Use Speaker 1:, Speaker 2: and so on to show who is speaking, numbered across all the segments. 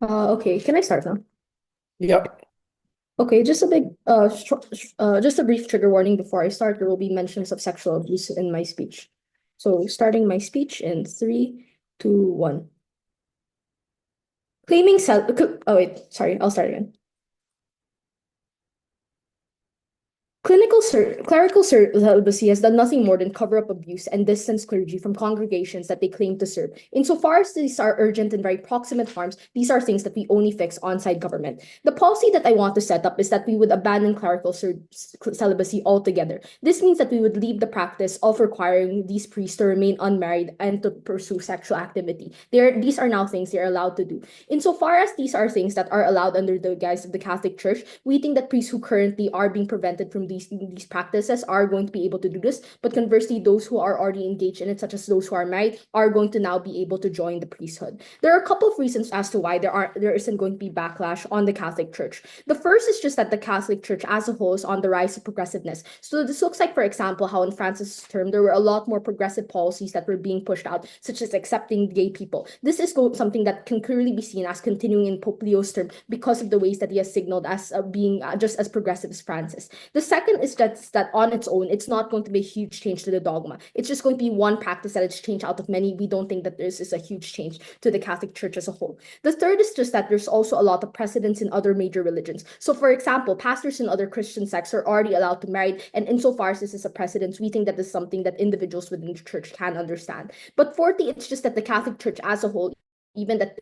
Speaker 1: Okay, can I start now?
Speaker 2: Yep.
Speaker 1: Okay, just a brief trigger warning before I start. There will be mentions of sexual abuse in my speech. So starting my speech in three, two, one. Claiming cel- Oh wait, sorry, I'll start again. Clerical celibacy has done nothing more than cover up abuse and distance clergy from congregations that they claim to serve. Insofar as these are urgent and very proximate harms, these are things that we only fix on-site government. The policy that I want to set up is that we would abandon celibacy altogether. This means that we would leave the practice of requiring these priests to remain unmarried and to pursue sexual activity. These are now things they're allowed to do. Insofar as these are things that are allowed under the guise of the Catholic Church, we think that priests who currently are being prevented from these practices are going to be able to do this. But conversely, those who are already engaged in it, such as those who are married, are going to now be able to join the priesthood. There are a couple of reasons as to why there isn't going to be backlash on the Catholic Church. The first is just that the Catholic Church as a whole is on the rise of progressiveness. So this looks like, for example, how in Francis' term there were a lot more progressive policies that were being pushed out, such as accepting gay people. This is something that can clearly be seen as continuing in Pope Leo's term because of the ways that he has signaled as being just as progressive as Francis. The second is that on its own, it's not going to be a huge change to the dogma. It's just going to be one practice that it's changed out of many. We don't think that this is a huge change to the Catholic Church as a whole. The third is just that there's also a lot of precedents in other major religions. So, for example, pastors in other Christian sects are already allowed to marry, and insofar as this is a precedent, we think that this is something that individuals within the church can understand. But fourthly, it's just that the Catholic Church as a whole, even that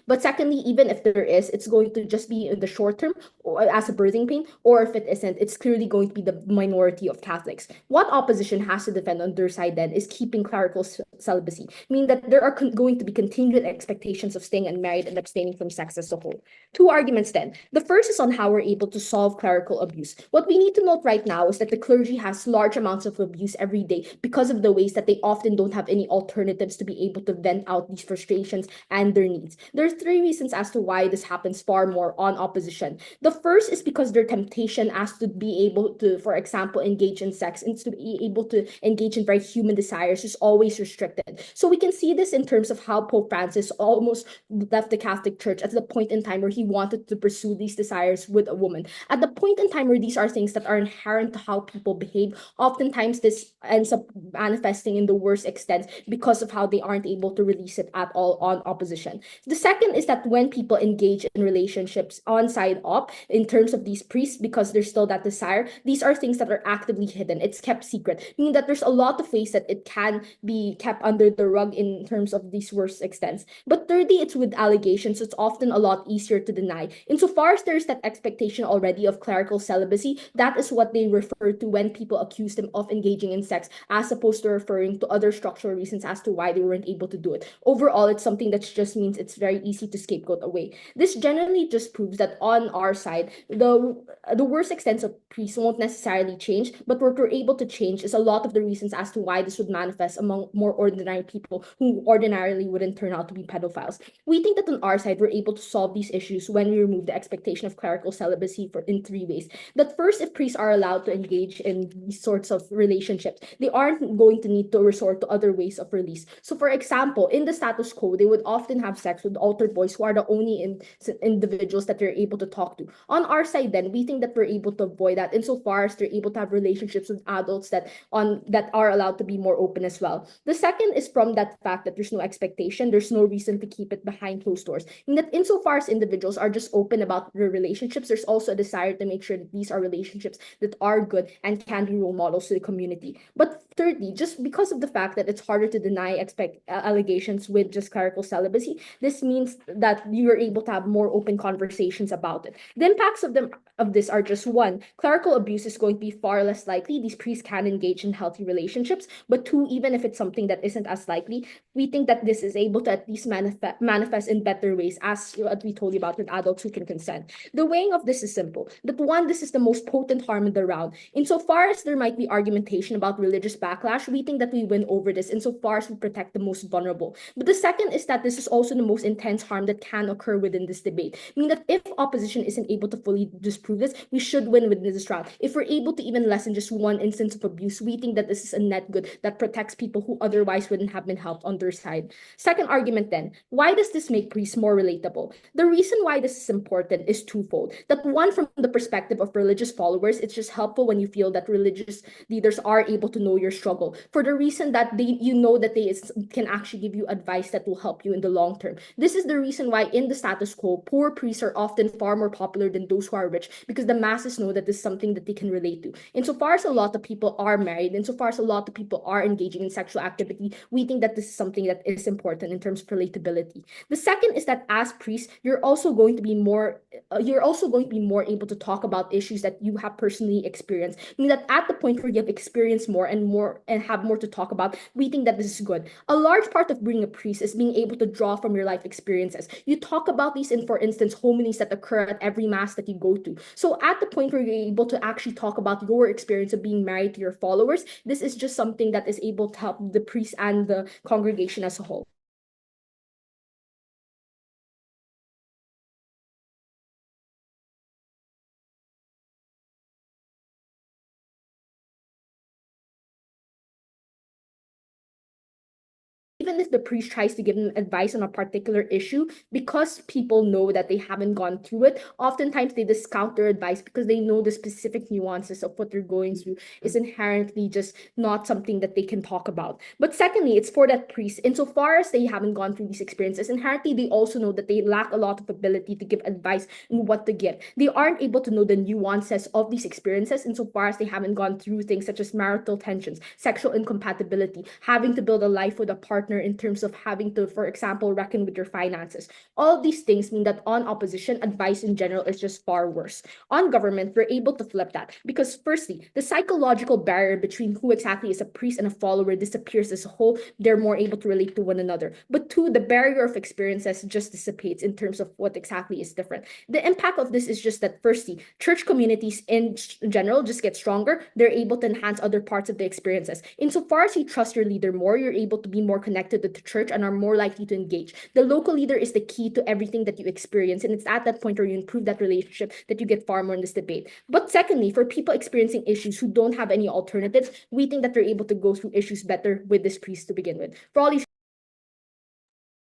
Speaker 1: But secondly, even if there is, it's going to just be in the short term or as a birthing pain, or if it isn't, it's clearly going to be the minority of Catholics. What opposition has to defend on their side then is keeping clerical celibacy, meaning that there are going to be continued expectations of staying unmarried and abstaining from sex as a whole. Two arguments then. The first is on how we're able to solve clerical abuse. What we need to note right now is that the clergy has large amounts of abuse every day because of the ways that they often don't have any alternatives to be able to vent out these frustrations and their needs. There's three reasons as to why this happens far more on opposition. The first is because their temptation as to be able to, for example, engage in sex and to be able to engage in very human desires is always restricted. So we can see this in terms of how Pope Francis almost left the Catholic Church at the point in time where he wanted to pursue these desires with a woman. At the point in time where these are things that are inherent to how people behave, oftentimes this ends up manifesting in the worst extent because of how they aren't able to release it at all on opposition. The second is that when people engage in relationships on side up in terms of these priests, because there's still that desire, these are things that are actively hidden. It's kept secret, meaning that there's a lot of ways that it can be kept under the rug in terms of these worst extents. But thirdly, it's with allegations. So it's often a lot easier to deny. Insofar as there's that expectation already of clerical celibacy, that is what they refer to when people accuse them of engaging in sex, as opposed to referring to other structural reasons as to why they weren't able to do it. Overall, it's something that just means it's very easy to scapegoat away. This generally just proves that on our side, the worst extents of priests won't necessarily change, but what we're able to change is a lot of the reasons as to why this would manifest among more ordinary people who ordinarily wouldn't turn out to be pedophiles. We think that on our side, we're able to solve these issues when we remove the expectation of clerical celibacy in three ways. That first, if priests are allowed to engage in these sorts of relationships, they aren't going to need to resort to other ways of release. So, for example, in the status quo, they would often have sex with altar boys who are the only individuals that they're able to talk to. On our side, then, we think that we're able to avoid that insofar as they're able to have relationships with adults that are allowed to be more open as well. The second is from that fact that there's no expectation, there's no reason to keep it behind closed doors. And that insofar as individuals are just open about their relationships, there's also a desire to make sure that these are relationships that are good and can be role models to the community. But thirdly, just because of the fact that it's harder to deny allegations with just clerical celibacy, this means means that you are able to have more open conversations about it. The impacts of this are just one, clerical abuse is going to be far less likely. These priests can engage in healthy relationships. But two, even if it's something that isn't as likely, we think that this is able to at least manifest in better ways, as we told you about with adults who can consent. The weighing of this is simple. That one, this is the most potent harm in the round. Insofar as there might be argumentation about religious backlash, we think that we win over this insofar as we protect the most vulnerable. But the second is that this is also the most intense harm that can occur within this debate. Meaning that if opposition isn't able to fully disprove this, we should win within this round. If we're able to even lessen just one instance of abuse, we think that this is a net good that protects people who otherwise wouldn't have been helped on their side. Second argument then, why does this make priests more relatable? The reason why this is important is twofold. That one, from the perspective of religious followers, it's just helpful when you feel that religious leaders are able to know your struggle, for the reason that you know that they can actually give you advice that will help you in the long term. This is the reason why in the status quo, poor priests are often far more popular than those who are rich, because the masses know that this is something that they can relate to. Insofar as a lot of people are married, insofar as a lot of people are engaging in sexual activity, we think that this is something that is important in terms of relatability. The second is that as priests, you're also going to be more able to talk about issues that you have personally experienced. Meaning that at the point where you have experienced more and have more to talk about, we think that this is good. A large part of being a priest is being able to draw from your life experiences. You talk about these in, for instance, homilies that occur at every mass that you go to. So at the point where you're able to actually talk about your experience of being married to your followers, this is just something that is able to help the priest and the congregation as a whole. Even if the priest tries to give them advice on a particular issue, because people know that they haven't gone through it, oftentimes they discount their advice because they know the specific nuances of what they're going through is inherently just not something that they can talk about. But secondly, it's for that priest, insofar as they haven't gone through these experiences, inherently they also know that they lack a lot of ability to give advice on what to give. They aren't able to know the nuances of these experiences insofar as they haven't gone through things such as marital tensions, sexual incompatibility, having to build a life with a partner in terms of having to, for example, reckon with your finances. All of these things mean that on opposition, advice in general is just far worse. On government, we're able to flip that because firstly, the psychological barrier between who exactly is a priest and a follower disappears as a whole. They're more able to relate to one another. But two, the barrier of experiences just dissipates in terms of what exactly is different. The impact of this is just that firstly, church communities in general just get stronger. They're able to enhance other parts of the experiences. Insofar as you trust your leader more, you're able to be more connected to the church and are more likely to engage. The local leader is the key to everything that you experience, and it's at that point where you improve that relationship that you get far more in this debate. But secondly, for people experiencing issues who don't have any alternatives, we think that they're able to go through issues better with this priest to begin with. For all these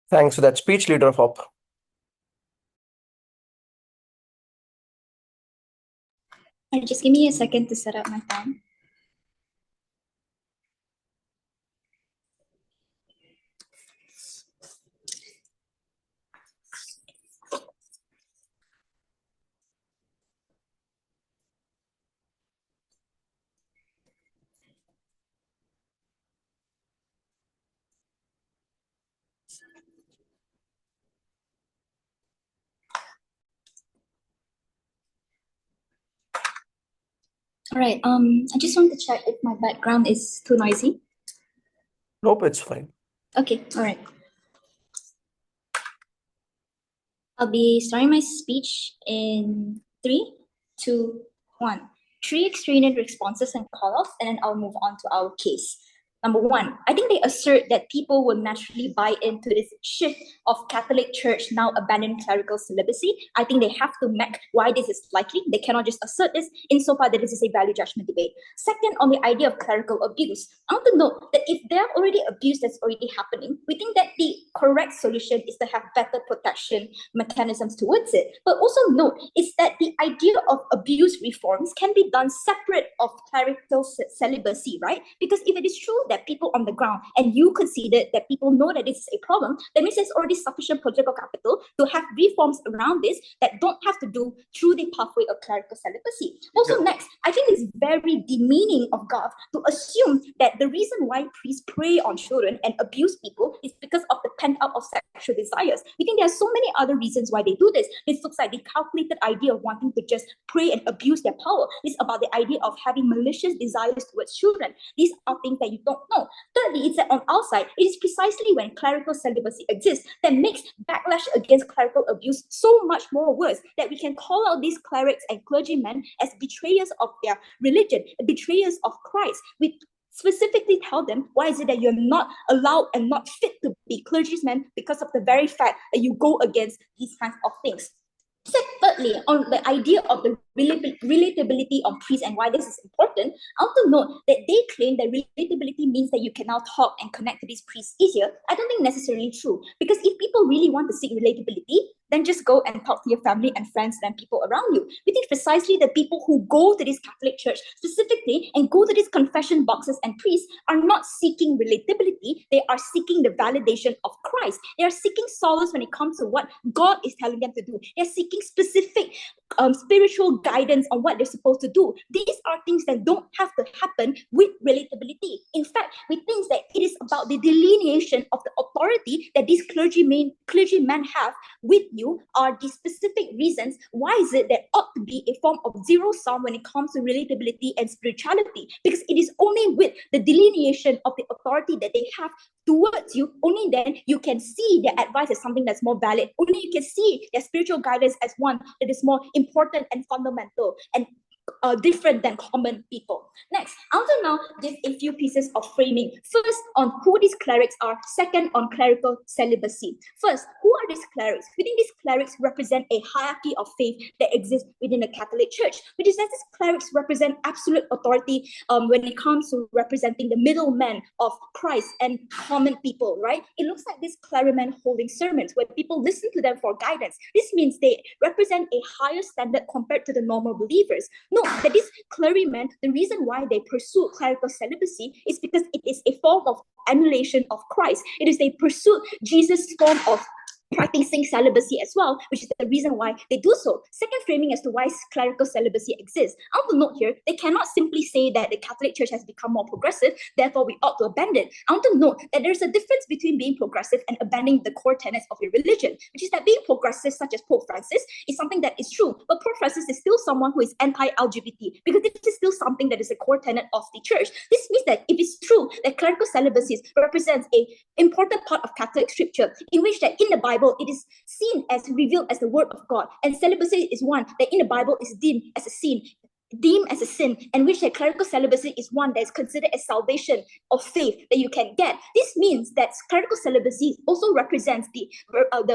Speaker 2: Thanks for that speech, Leader of Op.
Speaker 3: Just give me a second to set up my phone. All right. I just want to check if my background is too noisy.
Speaker 2: Nope, it's fine.
Speaker 3: Okay. All right. I'll be starting my speech in 3, 2, 1. 3 extraneous responses and call-offs, and then I'll move on to our case. Number 1, I think they assert that people will naturally buy into this shift of Catholic Church now abandoning clerical celibacy. I think they have to make why this is likely. They cannot just assert this insofar that this is a value judgment debate. Second, on the idea of clerical abuse, I want to note that if there are already abuse that's already happening, we think that the correct solution is to have better protection mechanisms towards it. But also note is that the idea of abuse reforms can be done separate of clerical celibacy, right? Because if it is true that that people on the ground, and you consider that people know that this is a problem, that means there's already sufficient political capital to have reforms around this that don't have to do through the pathway of clerical celibacy. Also, next, I think it's very demeaning of God to assume that the reason why priests prey on children and abuse people is because of the pent-up of sexual desires. We think there are so many other reasons why they do this. This looks like the calculated idea of wanting to just prey and abuse their power. It's about the idea of having malicious desires towards children. These are things that you don't know. Thirdly, it's that on our side, it is precisely when clerical celibacy exists that makes backlash against clerical abuse so much more worse, that we can call out these clerics and clergymen as betrayers of their religion, betrayers of Christ. We specifically tell them, why is it that you're not allowed and not fit to be clergymen because of the very fact that you go against these kinds of things. Thirdly, on the idea of the relatability of priests and why this is important, I want to note that they claim that relatability means that you can now talk and connect to these priests easier. I don't think necessarily true, because if people really want to seek relatability, then just go and talk to your family and friends and people around you. We think precisely the people who go to this Catholic Church specifically and go to these confession boxes and priests are not seeking relatability. They are seeking the validation of Christ. They are seeking solace when it comes to what God is telling them to do. They are seeking specific spiritual guidance on what they're supposed to do. These are things that don't have to happen with relatability. In fact, we think that it is about the delineation of the authority that these clergymen have with you are the specific reasons why is it that ought to be a form of zero sum when it comes to relatability and spirituality, because it is only with the delineation of the authority that they have towards you, only then you can see their advice as something that's more valid. Only you can see their spiritual guidance as one that is more important and fundamental and different than common people. Next, I want to now give a few pieces of framing. First, on who these clerics are. Second, on clerical celibacy. First, who are these clerics? We think these clerics represent a hierarchy of faith that exists within the Catholic Church, which is that these clerics represent absolute authority when it comes to representing the middleman of Christ and common people, right? It looks like these clergymen holding sermons where people listen to them for guidance. This means they represent a higher standard compared to the normal believers. No, that these clergymen, the reason why they pursue clerical celibacy is because it is a form of emulation of Christ. It is they pursue Jesus' form of practicing celibacy as well, which is the reason why they do so. Second framing as to why clerical celibacy exists. I want to note here, they cannot simply say that the Catholic Church has become more progressive, therefore we ought to abandon. I want to note that there's a difference between being progressive and abandoning the core tenets of your religion, which is that being progressive, such as Pope Francis, is something that is true, but Pope Francis is still someone who is anti-LGBT, because this is still something that is a core tenet of the Church. This means that if it's true that clerical celibacy represents an important part of Catholic scripture, in which that in the Bible, it is seen as revealed as the word of God, and celibacy is one that in the Bible is deemed as a sin, and which that clerical celibacy is one that is considered as salvation of faith that you can get. This means that clerical celibacy also represents the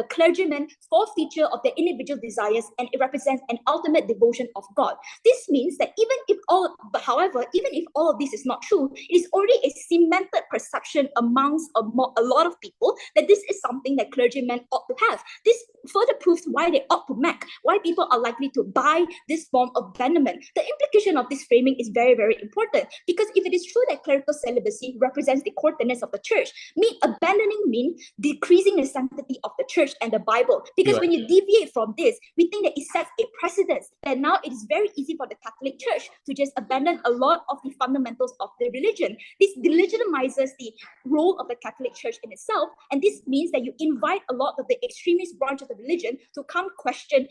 Speaker 3: clergyman's core feature of their individual desires, and it represents an ultimate devotion of God. This means that even if all of this is not true, it is already a cemented perception amongst a lot of people that this is something that clergymen ought to have. This further proves why they ought to why people are likely to buy this form of abandonment. The implication of this framing is very, very important, because if it is true that clerical celibacy represents the core tenets of the Church, abandoning means decreasing the sanctity of the Church and the Bible. Because when you deviate from this, we think that it sets a precedence that now it is very easy for the Catholic Church to just abandon a lot of the fundamentals of the religion. This delegitimizes the role of the Catholic Church in itself, and this means that you invite a lot of the extremist branch of the religion to come question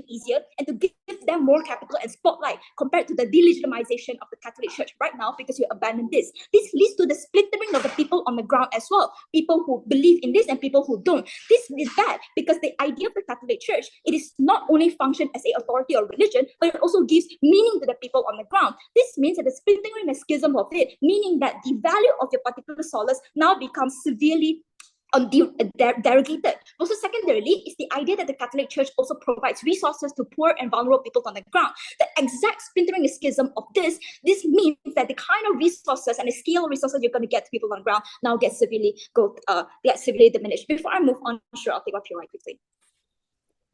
Speaker 3: easier, and to give them more capital and spotlight compared to the delegitimization of the Catholic Church right now, because you abandon this. This leads to the splintering of the people on the ground as well. People who believe in this and people who don't. This is bad, because the idea of the Catholic Church, it is not only function as an authority or religion, but it also gives meaning to the people on the ground. This means that the splintering and schism of it, meaning that the value of your particular solace now becomes severely derogated. Also, secondarily, is the idea that the Catholic Church also provides resources to poor and vulnerable people on the ground. The exact splintering and schism of this means that the kind of resources and the scale of resources you're going to get to people on the ground now get severely diminished. Before I move on, sure, I'll take up your right quickly.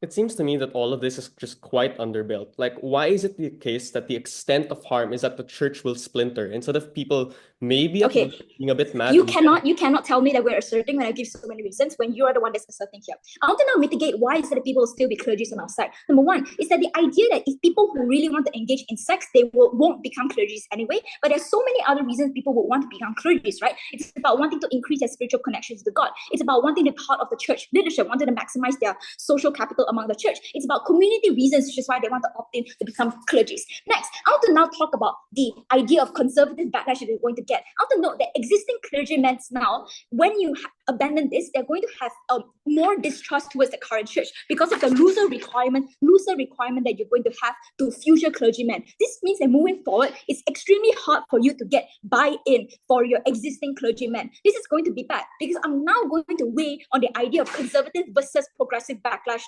Speaker 2: It seems to me that all of this is just quite underbuilt. Like, why is it the case that the extent of harm is that the Church will splinter instead of people
Speaker 4: maybe at
Speaker 3: Okay.
Speaker 4: worst being a bit mad.
Speaker 3: You cannot tell me that we're asserting when I give so many reasons when you are the one that's asserting here. I want to now mitigate why is it that people will still be clergy on our side. Number one is that the idea that if people who really want to engage in sex, they won't become clergy anyway. But there's so many other reasons people would want to become clergy, right? It's about wanting to increase their spiritual connections to God. It's about wanting to be part of the church leadership, wanting to maximize their social capital among the church. It's about community reasons, which is why they want to opt in to become clergy. Next, I want to now talk about the idea of conservative backlash that they're going to get. I want to note that existing clergymen now, when you abandon this, they're going to have more distrust towards the current church because of the looser requirement that you're going to have to future clergymen. This means that moving forward, it's extremely hard for you to get buy-in for your existing clergymen. This is going to be bad because I'm now going to weigh on the idea of conservative versus progressive backlash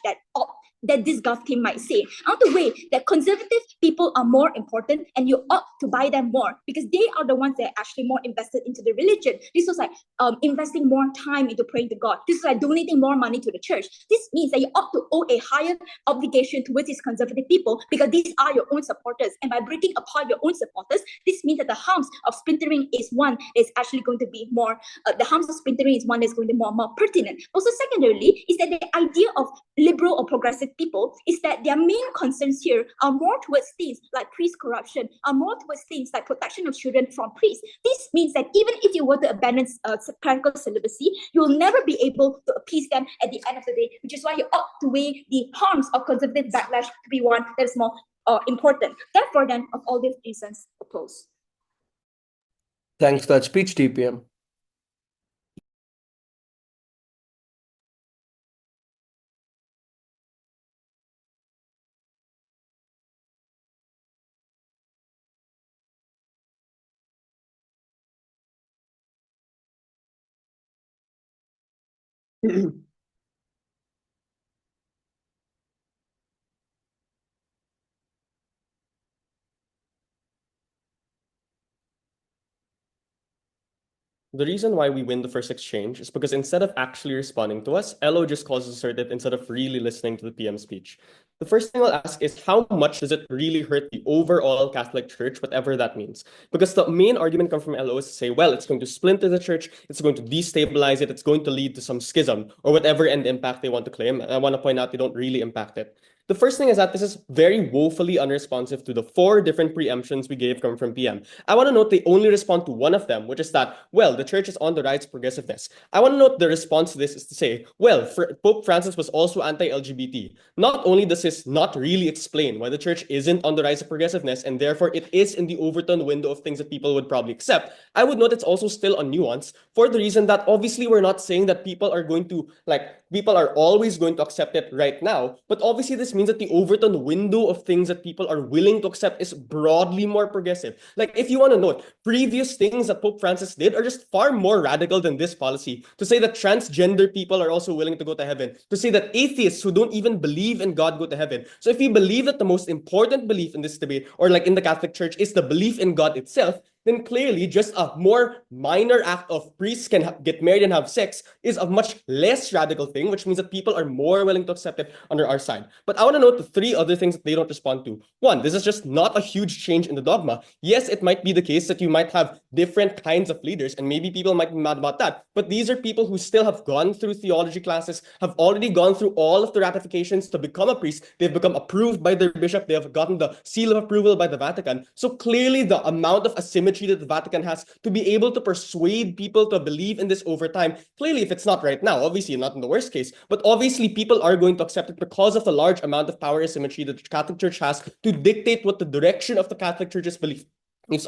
Speaker 3: that this gov team might say. I want to weigh that conservative people are more important and you ought to buy them more because they are the ones that are actually more invested into the religion. This was like investing more time into praying to God. This is like donating more money to the church. This means that you ought to owe a higher obligation towards these conservative people because these are your own supporters. And by breaking apart your own supporters, this means that the harms of splintering is one that's actually going to be more, the harms of splintering is one that's going to be more pertinent. Also, secondarily, is that the idea of liberal or progressive people is that their main concerns here are more towards things like priest corruption, are more towards things like protection of children from priests. This means that even if you were to abandon clerical celibacy, you will never be able to appease them at the end of the day, which is why you ought to weigh the harms of conservative backlash to be one that is more important. Therefore, then, of all these reasons, oppose.
Speaker 2: Thanks for that speech, TPM.
Speaker 4: The reason why we win the first exchange is because instead of actually responding to us, Elo just calls us assertive instead of really listening to the PM speech. The first thing I'll ask is how much does it really hurt the overall Catholic Church, whatever that means? Because the main argument comes from Elo is to say, well, it's going to splinter the church, it's going to destabilize it, it's going to lead to some schism or whatever end impact they want to claim. And I want to point out they don't really impact it. The first thing is that this is very woefully unresponsive to the 4 different preemptions we gave coming from PM. I want to note they only respond to one of them, which is that, well, the church is on the rise of progressiveness. I want to note the response to this is to say, well, Pope Francis was also anti-LGBT. Not only does this not really explain why the church isn't on the rise of progressiveness, and therefore it is in the overturned window of things that people would probably accept, I would note it's also still unnuanced for the reason that obviously we're not saying that people are always going to accept it right now, but obviously this means that the overturned window of things that people are willing to accept is broadly more progressive. Like, if you want to note, previous things that Pope Francis did are just far more radical than this policy. To say that transgender people are also willing to go to heaven, to say that atheists who don't even believe in God go to heaven. So if you believe that the most important belief in this debate, or like in the Catholic Church, is the belief in God itself, then clearly just a more minor act of priests can get married and have sex is a much less radical thing, which means that people are more willing to accept it under our side. But I want to note the 3 other things that they don't respond to. 1, this is just not a huge change in the dogma. Yes, it might be the case that you might have different kinds of leaders, and maybe people might be mad about that, but these are people who still have gone through theology classes, have already gone through all of the ratifications to become a priest, they've become approved by their bishop, they have gotten the seal of approval by the Vatican. So clearly the amount of asymmetry that the Vatican has to be able to persuade people to believe in this over time, clearly if it's not right now, obviously not in the worst case, but obviously people are going to accept it because of the large amount of power asymmetry that the Catholic Church has to dictate what the direction of the Catholic Church's beliefs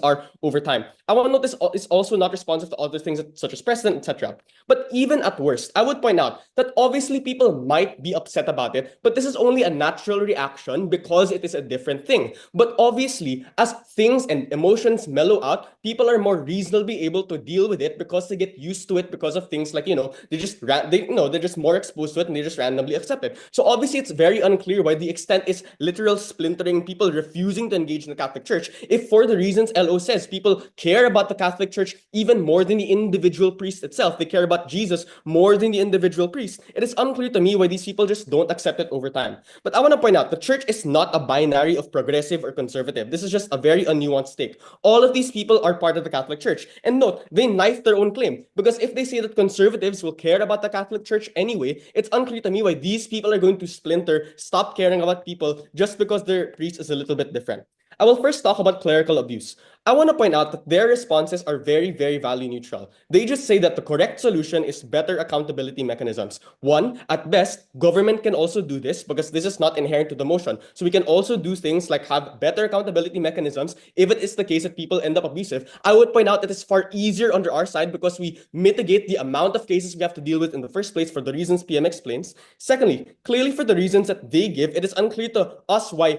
Speaker 4: are over time. I want to note this is also not responsive to other things such as precedent, etc. But even at worst, I would point out that obviously people might be upset about it, but this is only a natural reaction because it is a different thing. But obviously, as things and emotions mellow out, people are more reasonably able to deal with it because they get used to it because of things like, they're just more exposed to it and they just randomly accept it. So obviously it's very unclear why the extent is literal splintering, people refusing to engage in the Catholic Church, if for the reasons reasons LO says people care about the Catholic Church even more than the individual priest itself. They care about Jesus more than the individual priest. It is unclear to me why these people just don't accept it over time. But I want to point out, the church is not a binary of progressive or conservative. This is just a very unnuanced take. All of these people are part of the Catholic Church. And note, they knife their own claim. Because if they say that conservatives will care about the Catholic Church anyway, it's unclear to me why these people are going to splinter, stop caring about people just because their priest is a little bit different. I will first talk about clerical abuse. I want to point out that their responses are very, very value neutral. They just say that the correct solution is better accountability mechanisms. One, at best, government can also do this because this is not inherent to the motion. So we can also do things like have better accountability mechanisms if it is the case that people end up abusive. I would point out that it's far easier under our side because we mitigate the amount of cases we have to deal with in the first place for the reasons PM explains. Secondly, clearly for the reasons that they give, it is unclear to us why,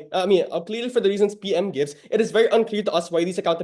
Speaker 4: clearly for the reasons PM gives, it is very unclear to us why these accountability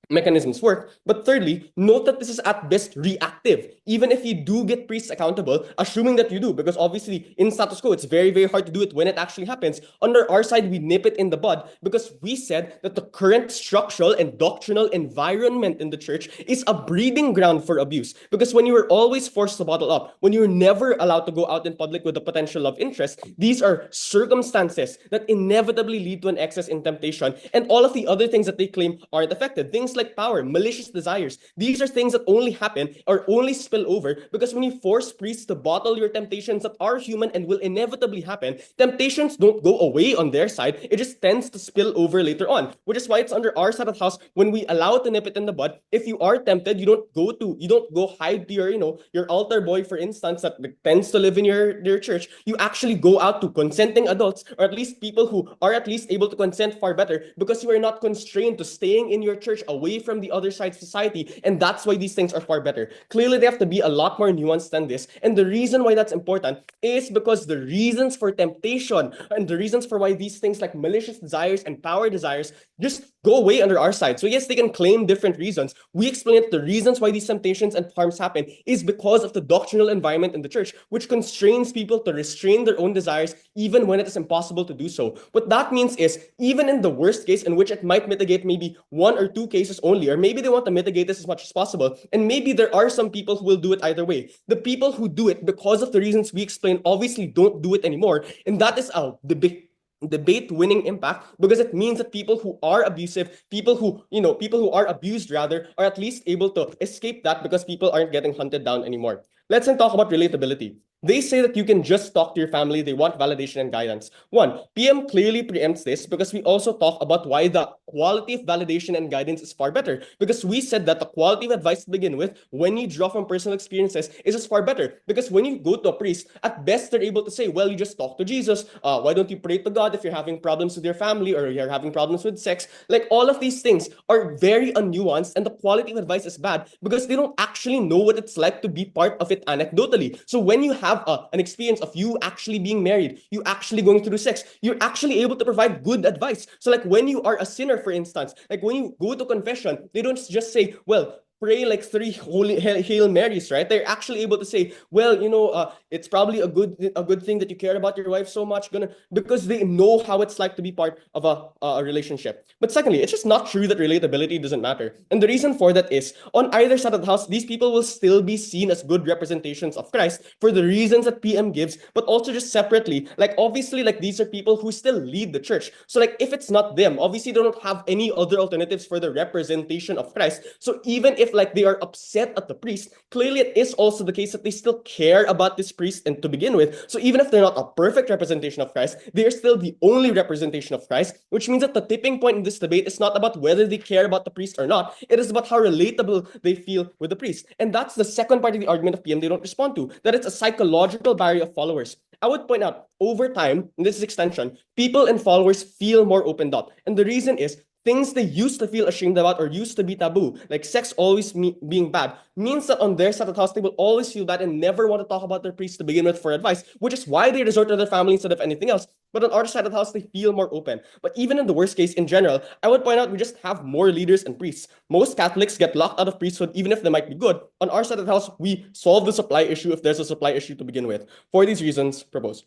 Speaker 4: mechanisms work. But thirdly, note that this is at best reactive. Even if you do get priests accountable, assuming that you do, because obviously in status quo, it's very, very hard to do it when it actually happens. Under our side, we nip it in the bud because we said that the current structural and doctrinal environment in the church is a breeding ground for abuse. Because when you are always forced to bottle up, when you're never allowed to go out in public with the potential love interest, these are circumstances that inevitably lead to an excess in temptation. And all of the other things that they claim aren't affected. Things like power, malicious desires. These are things that only happen or only spill over because when you force priests to bottle your temptations that are human and will inevitably happen, temptations don't go away on their side. It just tends to spill over later on, which is why it's under our side of the house when we allow it to nip it in the bud. If you are tempted, you don't go hide to your altar boy, for instance, that tends to live in your church. You actually go out to consenting adults, or at least people who are at least able to consent far better, because you are not constrained to staying in your church away from the other side society, and that's why these things are far better. Clearly, they have to be a lot more nuanced than this, and the reason why that's important is because the reasons for temptation and the reasons for why these things like malicious desires and power desires just go away under our side. So yes, they can claim different reasons. We explain that the reasons why these temptations and harms happen is because of the doctrinal environment in the church, which constrains people to restrain their own desires even when it is impossible to do so. What that means is, even in the worst case in which it might mitigate maybe 1 or 2 cases only, or maybe they want to mitigate this as much as possible, and maybe there are some people who will do it either way. The people who do it because of the reasons we explain obviously don't do it anymore, and that is the big debate winning impact, because it means that people who are abusive, people who are abused rather, are at least able to escape that because people aren't getting hunted down anymore. Let's then talk about relatability. They say that you can just talk to your family. They want validation and guidance. One, PM clearly preempts this because we also talk about why the quality of validation and guidance is far better. Because we said that the quality of advice to begin with, when you draw from personal experiences, is just far better. Because when you go to a priest, at best they're able to say, well, you just talk to Jesus. Why don't you pray to God if you're having problems with your family or you're having problems with sex? Like, all of these things are very unnuanced, and the quality of advice is bad because they don't actually know what it's like to be part of it anecdotally. So when you have an experience of you actually being married, you actually going through sex, you're actually able to provide good advice. So like when you are a sinner, for instance, like when you go to confession, they don't just say, well, pray like 3 holy Hail Marys, right? They're actually able to say, well, it's probably a good thing that you care about your wife so much, because they know how it's like to be part of a relationship. But secondly, it's just not true that relatability doesn't matter. And the reason for that is, on either side of the house, these people will still be seen as good representations of Christ for the reasons that PM gives, but also just separately. Like, obviously, like, these are people who still lead the church. So like, if it's not them, obviously they don't have any other alternatives for the representation of Christ. So even if like they are upset at the priest, clearly it is also the case that they still care about this priest and to begin with. So even if they're not a perfect representation of Christ, they are still the only representation of Christ, which means that the tipping point in this debate is not about whether they care about the priest or not. It is about how relatable they feel with the priest. And that's the second part of the argument of PM they don't respond to, that it's a psychological barrier of followers. I would point out, over time, in this extension, people and followers feel more opened up. And the reason is, things they used to feel ashamed about or used to be taboo, like sex always being bad, means that on their side of the house, they will always feel bad and never want to talk about their priest to begin with for advice, which is why they resort to their family instead of anything else. But on our side of the house, they feel more open. But even in the worst case, in general, I would point out we just have more leaders and priests. Most Catholics get locked out of priesthood even if they might be good. On our side of the house, we solve the supply issue if there's a supply issue to begin with. For these reasons, propose.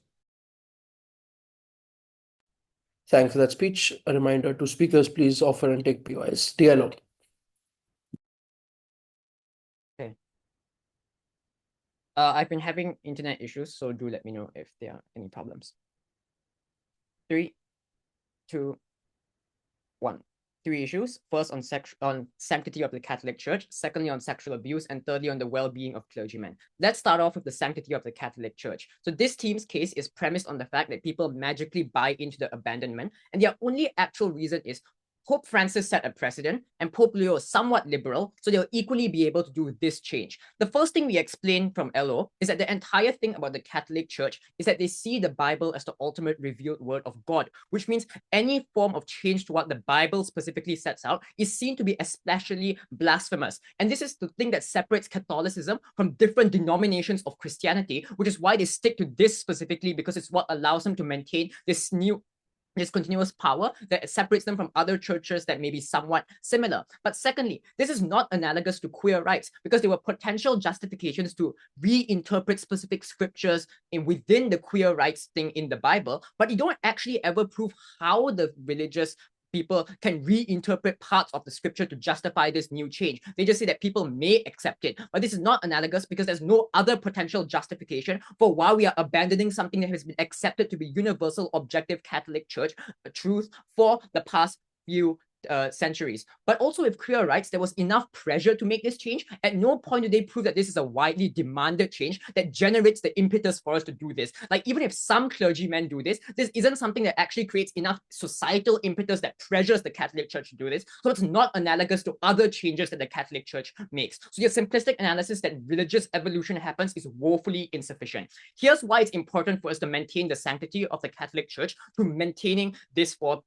Speaker 2: Thanks for that speech. A reminder to speakers, please offer and take POIs. DLO.
Speaker 5: Okay. I've been having internet issues, so do let me know if there are any problems. 3, 2, 1. 3 issues. First on sanctity of the Catholic Church, secondly on sexual abuse, and thirdly on the well-being of clergymen. Let's start off with the sanctity of the Catholic Church. So this team's case is premised on the fact that people magically buy into the abandonment, and their only actual reason is Pope Francis set a precedent, and Pope Leo is somewhat liberal, so they'll equally be able to do this change. The first thing we explain from LO is that the entire thing about the Catholic Church is that they see the Bible as the ultimate revealed word of God, which means any form of change to what the Bible specifically sets out is seen to be especially blasphemous. And this is the thing that separates Catholicism from different denominations of Christianity, which is why they stick to this specifically, because it's what allows them to maintain this continuous power that separates them from other churches that may be somewhat similar. But secondly, this is not analogous to queer rights, because there were potential justifications to reinterpret specific scriptures within the queer rights thing in the Bible, but you don't actually ever prove how the religious people can reinterpret parts of the scripture to justify this new change. They just say that people may accept it, but this is not analogous because there's no other potential justification for why we are abandoning something that has been accepted to be universal, objective Catholic Church truth for the past few centuries. But also with queer rights, there was enough pressure to make this change. At no point do they prove that this is a widely demanded change that generates the impetus for us to do this. Like, even if some clergymen do this, this isn't something that actually creates enough societal impetus that pressures the Catholic Church to do this. So it's not analogous to other changes that the Catholic Church makes. So your simplistic analysis that religious evolution happens is woefully insufficient. Here's why it's important for us to maintain the sanctity of the Catholic Church through maintaining this form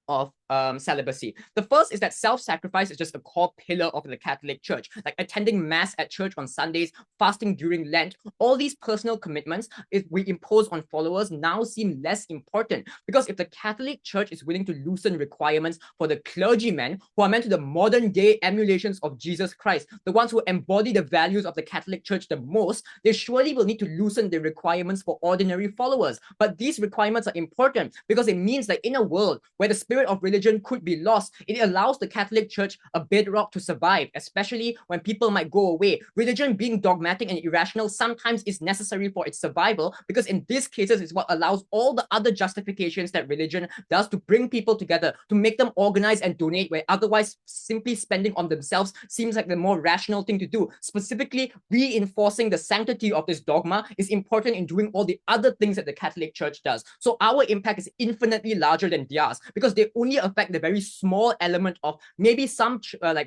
Speaker 5: of celibacy. The first is that self-sacrifice is just a core pillar of the Catholic Church, like attending mass at church on Sundays, fasting during Lent. All these personal commitments, if we impose on followers, now seem less important, because if the Catholic Church is willing to loosen requirements for the clergymen who are meant to the modern day emulations of Jesus Christ, the ones who embody the values of the Catholic Church the most, they surely will need to loosen the requirements for ordinary followers. But these requirements are important because it means that in a world where the spirit of religion could be lost, it allows the Catholic Church a bedrock to survive, especially when people might go away. Religion being dogmatic and irrational sometimes is necessary for its survival, because in these cases it's what allows all the other justifications that religion does to bring people together, to make them organize and donate, where otherwise simply spending on themselves seems like the more rational thing to do. Specifically, reinforcing the sanctity of this dogma is important in doing all the other things that the Catholic Church does. So our impact is infinitely larger than theirs, because they only affect the very small element of maybe some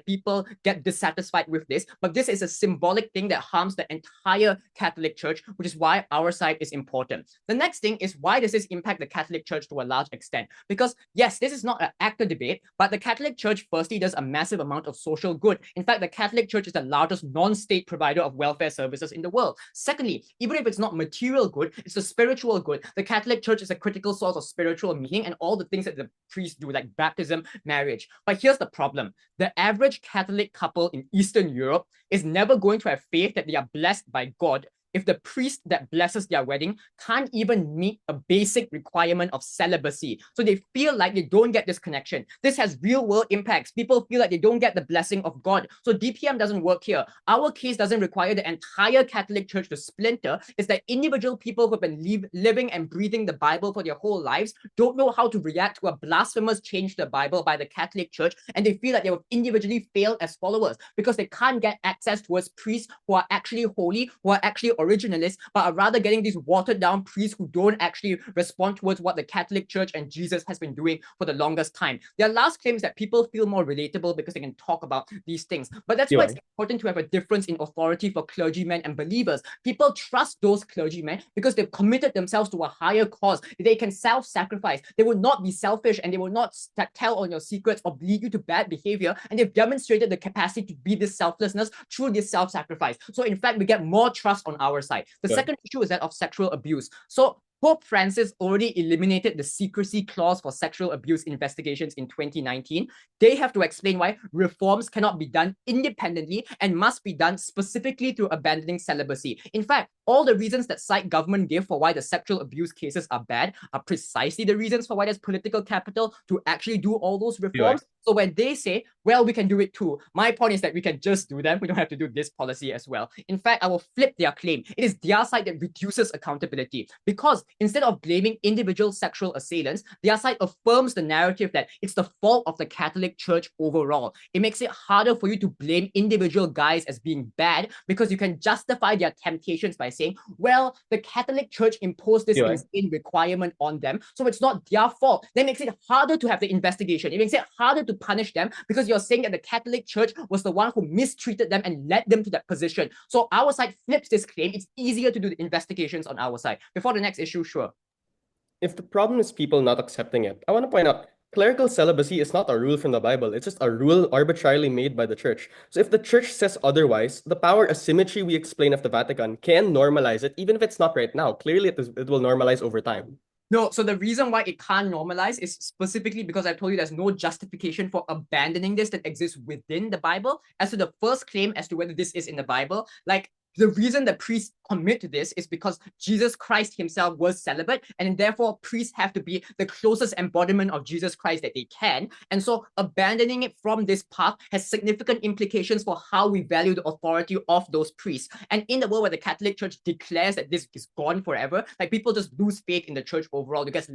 Speaker 5: people get dissatisfied with this, but this is a symbolic thing that harms the entire Catholic Church, which is why our side is important. The next thing is, why does this impact the Catholic Church to a large extent? Because yes, this is not an active debate, but the Catholic Church firstly does a massive amount of social good. In fact, the Catholic Church is the largest non-state provider of welfare services in the world. Secondly, even if it's not material good, it's the spiritual good. The Catholic Church is a critical source of spiritual meaning and all the things that the priests do, like baptism, marriage. But here's the problem. The average Catholic couple in Eastern Europe is never going to have faith that they are blessed by God if the priest that blesses their wedding can't even meet a basic requirement of celibacy. So they feel like they don't get this connection. This has real world impacts. People feel like they don't get the blessing of God. So DPM doesn't work here. Our case doesn't require the entire Catholic Church to splinter. It's that individual people who have been living and breathing the Bible for their whole lives don't know how to react to a blasphemous change to the Bible by the Catholic Church, and they feel like they will individually fail as followers because they can't get access towards priests who are actually holy, who are actually originalists, but are rather getting these watered down priests who don't actually respond towards what the Catholic Church and Jesus has been doing for the longest time. Their last claim is that people feel more relatable because they can talk about these things. But that's why it's important to have a difference in authority for clergymen and believers. People trust those clergymen because they've committed themselves to a higher cause. They can self-sacrifice. They will not be selfish, and they will not tell on your secrets or lead you to bad behavior. And they've demonstrated the capacity to be this selflessness through this self-sacrifice. So in fact, we get more trust on our side. The second issue is that of sexual abuse. So Pope Francis already eliminated the secrecy clause for sexual abuse investigations in 2019. They have to explain why reforms cannot be done independently and must be done specifically through abandoning celibacy. In fact, all the reasons that side government give for why the sexual abuse cases are bad are precisely the reasons for why there's political capital to actually do all those reforms. So when they say, well, we can do it too, my point is that we can just do them. We don't have to do this policy as well. In fact, I will flip their claim. It is their side that reduces accountability, because instead of blaming individual sexual assailants, their side affirms the narrative that it's the fault of the Catholic Church overall. It makes it harder for you to blame individual guys as being bad, because you can justify their temptations by saying, well, the Catholic Church imposed this insane requirement on them, so it's not their fault. That makes it harder to have the investigation. It makes it harder to punish them, because you're saying that the Catholic Church was the one who mistreated them and led them to that position. So our side flips this claim. It's easier to do the investigations on our side. Before the next issue, sure.
Speaker 4: If the problem is people not accepting it, I want to point out, clerical celibacy is not a rule from the Bible. It's just a rule arbitrarily made by the church. So if the church says otherwise, the power asymmetry we explain of the Vatican can normalize it, even if it's not right now. Clearly, it will normalize over time.
Speaker 5: No, so the reason why it can't normalize is specifically because I told you there's no justification for abandoning this that exists within the Bible. As to the first claim as to whether this is in the Bible, like, the reason that priests commit to this is because Jesus Christ himself was celibate, and therefore priests have to be the closest embodiment of Jesus Christ that they can. And so abandoning it from this path has significant implications for how we value the authority of those priests. And in the world where the Catholic Church declares that this is gone forever, like, people just lose faith in the church overall because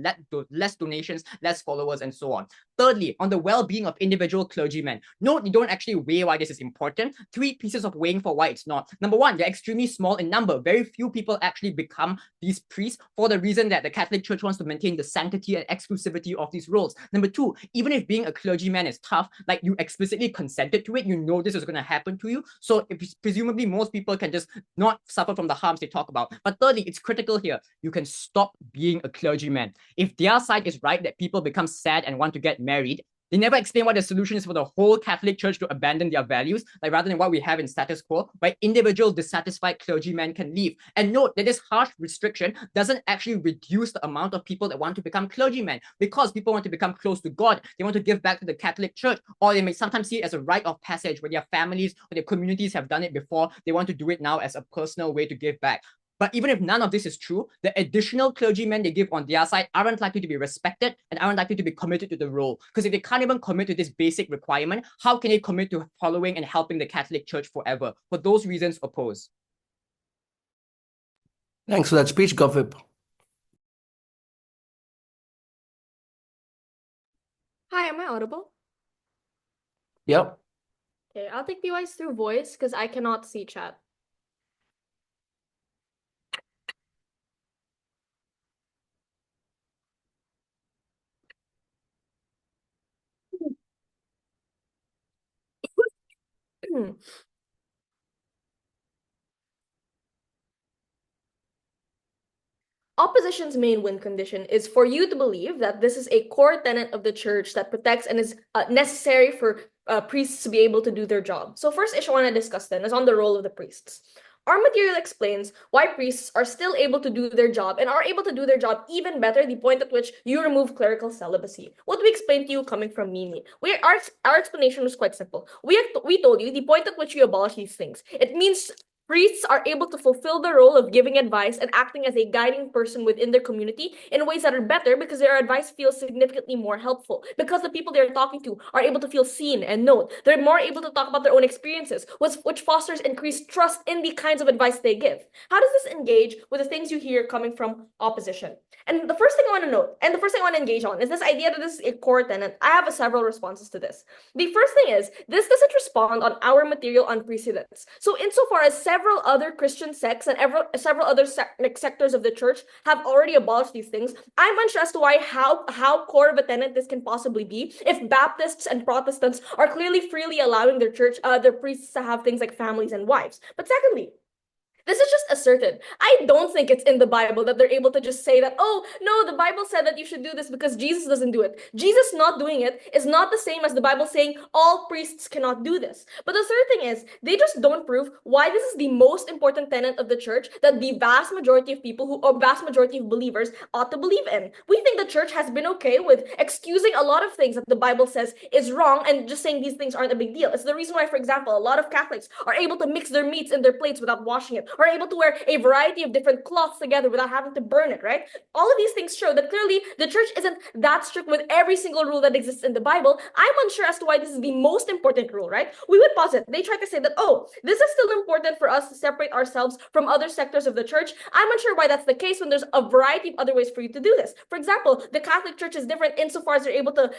Speaker 5: less donations, less followers, and so on. Thirdly, on the well-being of individual clergymen, note you don't actually weigh why this is important. 3 pieces of weighing for why it's not. Number one, they're extremely small in number. Very few people actually become these priests for the reason that the Catholic Church wants to maintain the sanctity and exclusivity of these roles. Number two, even if being a clergyman is tough, like, you explicitly consented to it, you know this is going to happen to you. So presumably most people can just not suffer from the harms they talk about. But thirdly, it's critical here. You can stop being a clergyman. If their side is right that people become sad and want to get married, they never explain what the solution is for the whole Catholic Church to abandon their values, like, rather than what we have in status quo, where individual dissatisfied clergymen can leave. And note that this harsh restriction doesn't actually reduce the amount of people that want to become clergymen, because people want to become close to God. They want to give back to the Catholic Church, or they may sometimes see it as a rite of passage where their families or their communities have done it before. They want to do it now as a personal way to give back. But even if none of this is true, the additional clergymen they give on their side aren't likely to be respected and aren't likely to be committed to the role. Because if they can't even commit to this basic requirement, how can they commit to following and helping the Catholic Church forever? For those reasons, oppose.
Speaker 2: Thanks for that speech, Govip.
Speaker 1: Hi, am I audible?
Speaker 2: Yep.
Speaker 1: Okay, I'll take PYs through voice because I cannot see chat. Opposition's main win condition is for you to believe that this is a core tenet of the church that protects and is necessary for priests to be able to do their job. So first issue I want to discuss then is on the role of the priests. Our material explains why priests are still able to do their job and are able to do their job even better the point at which you remove clerical celibacy. What we explained to you coming from Mimi, our explanation was quite simple. We told you the point at which you abolish these things. It means priests are able to fulfill the role of giving advice and acting as a guiding person within their community in ways that are better because their advice feels significantly more helpful. Because the people they're talking to are able to feel seen and known. They're more able to talk about their own experiences, which fosters increased trust in the kinds of advice they give. How does this engage with the things you hear coming from opposition? And the first thing I want to note, and the first thing I want to engage on, is this idea that this is a core tenet. I have several responses to this. The first thing is, this doesn't respond on our material on precedents. So insofar as several other Christian sects and several other sectors of the church have already abolished these things, I'm unsure as to how core of a tenet this can possibly be if Baptists and Protestants are clearly freely allowing their priests to have things like families and wives. But secondly, this is just asserted. I don't think it's in the Bible that they're able to just say that, oh, no, the Bible said that you should do this because Jesus doesn't do it. Jesus not doing it is not the same as the Bible saying all priests cannot do this. But the third thing is, they just don't prove why this is the most important tenet of the church that the vast majority of people or vast majority of believers ought to believe in. We think the church has been okay with excusing a lot of things that the Bible says is wrong and just saying these things aren't a big deal. It's the reason why, for example, a lot of Catholics are able to mix their meats in their plates without washing it, are able to wear a variety of different cloths together without having to burn it, right? All of these things show that clearly the church isn't that strict with every single rule that exists in the Bible. I'm unsure as to why this is the most important rule, right? We would posit, they try to say that, oh, this is still important for us to separate ourselves from other sectors of the church. I'm unsure why that's the case when there's a variety of other ways for you to do this. For example, the Catholic Church is different insofar as they're able to,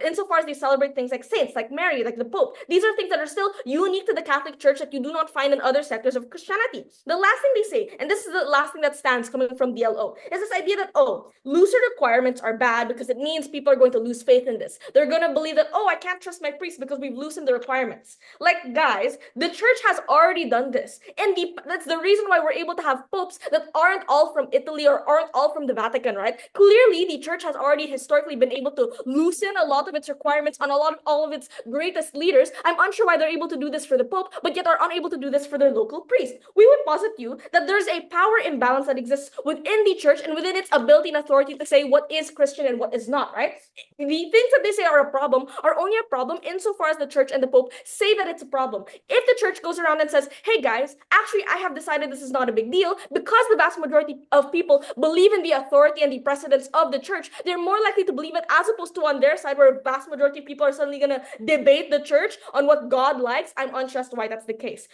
Speaker 1: insofar as they celebrate things like saints, like Mary, like the Pope. These are things that are still unique to the Catholic Church that you do not find in other sectors of Christianity. The last thing they say, and this is the last thing that stands coming from DLO, is this idea that, oh, looser requirements are bad because it means people are going to lose faith in this. They're going to believe that, oh, I can't trust my priest because we've loosened the requirements. Like, guys, the church has already done this. And that's the reason why we're able to have popes that aren't all from Italy or aren't all from the Vatican, right? Clearly, the church has already historically been able to loosen a lot of its requirements on all of its greatest leaders. I'm unsure why they're able to do this for the Pope, but yet are unable to do this for their local priest. We would posit you that there's a power imbalance that exists within the church and within its ability and authority to say what is Christian and what is not, right? The things that they say are a problem are only a problem insofar as the church and the Pope say that it's a problem. If the church goes around and says, hey guys, actually I have decided this is not a big deal, because the vast majority of people believe in the authority and the precedence of the church, they're more likely to believe it, as opposed to on their side where a vast majority of people are suddenly going to debate the church on what God likes. I'm unsure as to why that's the case.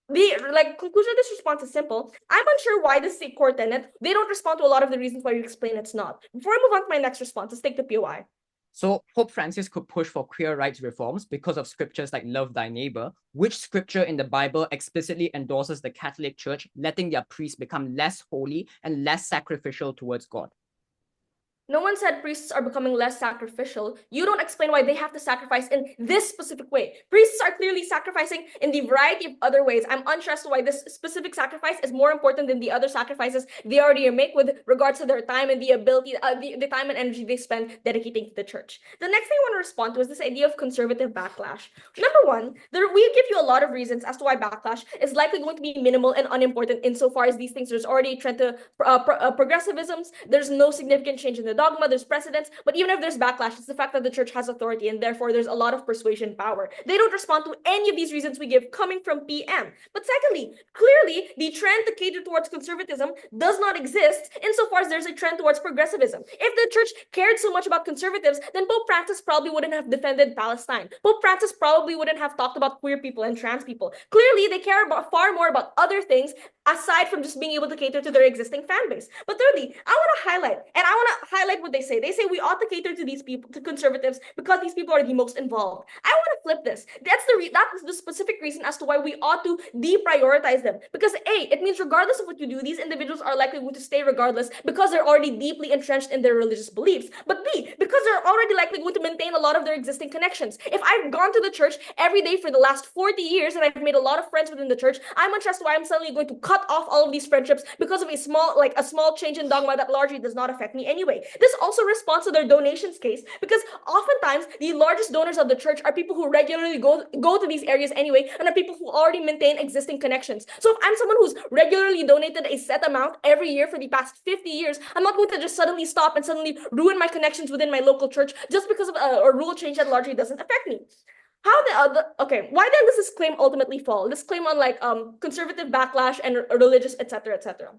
Speaker 1: The conclusion of this response is simple. I'm unsure why this is a core tenet. They don't respond to a lot of the reasons why you explain it's not. Before I move on to my next response, let's take the POI.
Speaker 5: So Pope Francis could push for queer rights reforms because of scriptures like love thy neighbor. Which scripture in the Bible explicitly endorses the Catholic Church letting their priests become less holy and less sacrificial towards God?
Speaker 1: No one said priests are becoming less sacrificial. You don't explain why they have to sacrifice in this specific way. Priests are clearly sacrificing in the variety of other ways. I'm unsure as to why this specific sacrifice is more important than the other sacrifices they already make with regards to their time and the ability, the time and energy they spend dedicating to the church. The next thing I want to respond to is this idea of conservative backlash. Number one, we give you a lot of reasons as to why backlash is likely going to be minimal and unimportant insofar as these things. There's already a trend to progressivisms. There's no significant change in the dogma, there's precedents, but even if there's backlash, it's the fact that the church has authority and therefore there's a lot of persuasion power. They don't respond to any of these reasons we give coming from PM. But secondly, clearly the trend to cater towards conservatism does not exist insofar as there's a trend towards progressivism. If the church cared so much about conservatives, then Pope Francis probably wouldn't have defended Palestine. Pope Francis probably wouldn't have talked about queer people and trans people. Clearly, they care far more about other things aside from just being able to cater to their existing fan base. But thirdly, I want to highlight what they say. They say we ought to cater to these people, to conservatives, because these people are the most involved. I want to flip this. That's the specific reason as to why we ought to deprioritize them. Because A, it means regardless of what you do, these individuals are likely going to stay regardless because they're already deeply entrenched in their religious beliefs. But B, because they're already likely going to maintain a lot of their existing connections. If I've gone to the church every day for the last 40 years and I've made a lot of friends within the church, I'm unsure as to why I'm suddenly going to cut off all of these friendships because of a small change in dogma that largely does not affect me anyway. This also responds to their donations case, because oftentimes the largest donors of the church are people who regularly go to these areas anyway and are people who already maintain existing connections. So if I'm someone who's regularly donated a set amount every year for the past 50 years, I'm not going to just suddenly stop and suddenly ruin my connections within my local church just because of a rule change that largely doesn't affect me. Why then does this claim ultimately fall? This claim on conservative backlash and religious, etc., etc.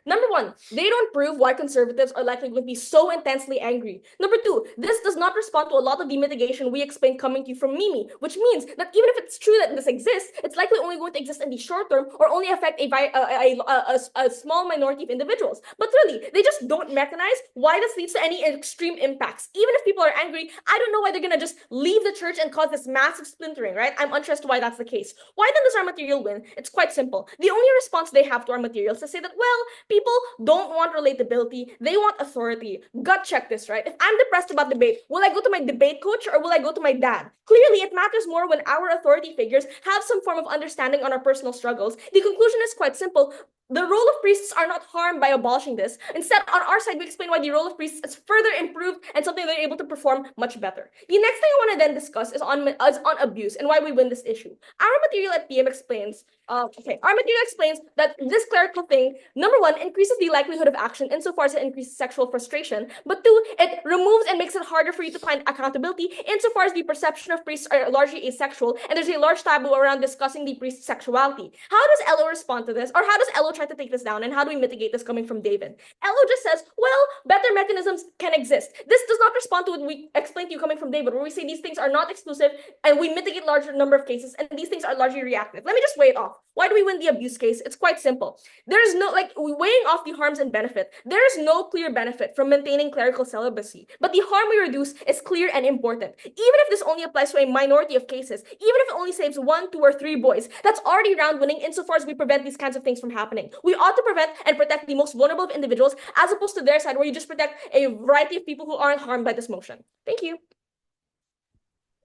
Speaker 1: Number one, they don't prove why conservatives are likely going to be so intensely angry. Number two, this does not respond to a lot of the mitigation we explained coming to you from Mimi, which means that even if it's true that this exists, it's likely only going to exist in the short term or only affect a small minority of individuals. But really, they just don't recognize why this leads to any extreme impacts. Even if people are angry, I don't know why they're going to just leave the church and cause this massive splintering, right? I'm unsure as to why that's the case. Why then does our material win? It's quite simple. The only response they have to our material is to say that, well, people don't want relatability, they want authority. Gut check this, right? If I'm depressed about debate, will I go to my debate coach or will I go to my dad? Clearly, it matters more when our authority figures have some form of understanding on our personal struggles. The conclusion is quite simple. The role of priests are not harmed by abolishing this. Instead, on our side, we explain why the role of priests is further improved and something they're able to perform much better. The next thing I want to then discuss is on abuse and why we win this issue. Our material at PM explains, that this clerical thing, number one, increases the likelihood of action insofar as it increases sexual frustration. But two, it removes and makes it harder for you to find accountability insofar as the perception of priests are largely asexual, and there's a large taboo around discussing the priest's sexuality. How does Elo respond to this? Or how does Elo try to take this down? And how do we mitigate this coming from David? Elo just says, well, better mechanisms can exist. This does not respond to what we explained to you coming from David, where we say these things are not exclusive and we mitigate larger number of cases, and these things are largely reactive. Let me just weigh it off. Why do we win the abuse case? It's quite simple. There is no, weighing off the harms and benefit, there is no clear benefit from maintaining clerical celibacy, but the harm we reduce is clear and important. Even if this only applies to a minority of cases, even if it only saves 1, 2, or 3 boys, that's already round winning insofar as we prevent these kinds of things from happening. We ought to prevent and protect the most vulnerable of individuals, as opposed to their side, where you just protect a variety of people who aren't harmed by this motion. Thank you.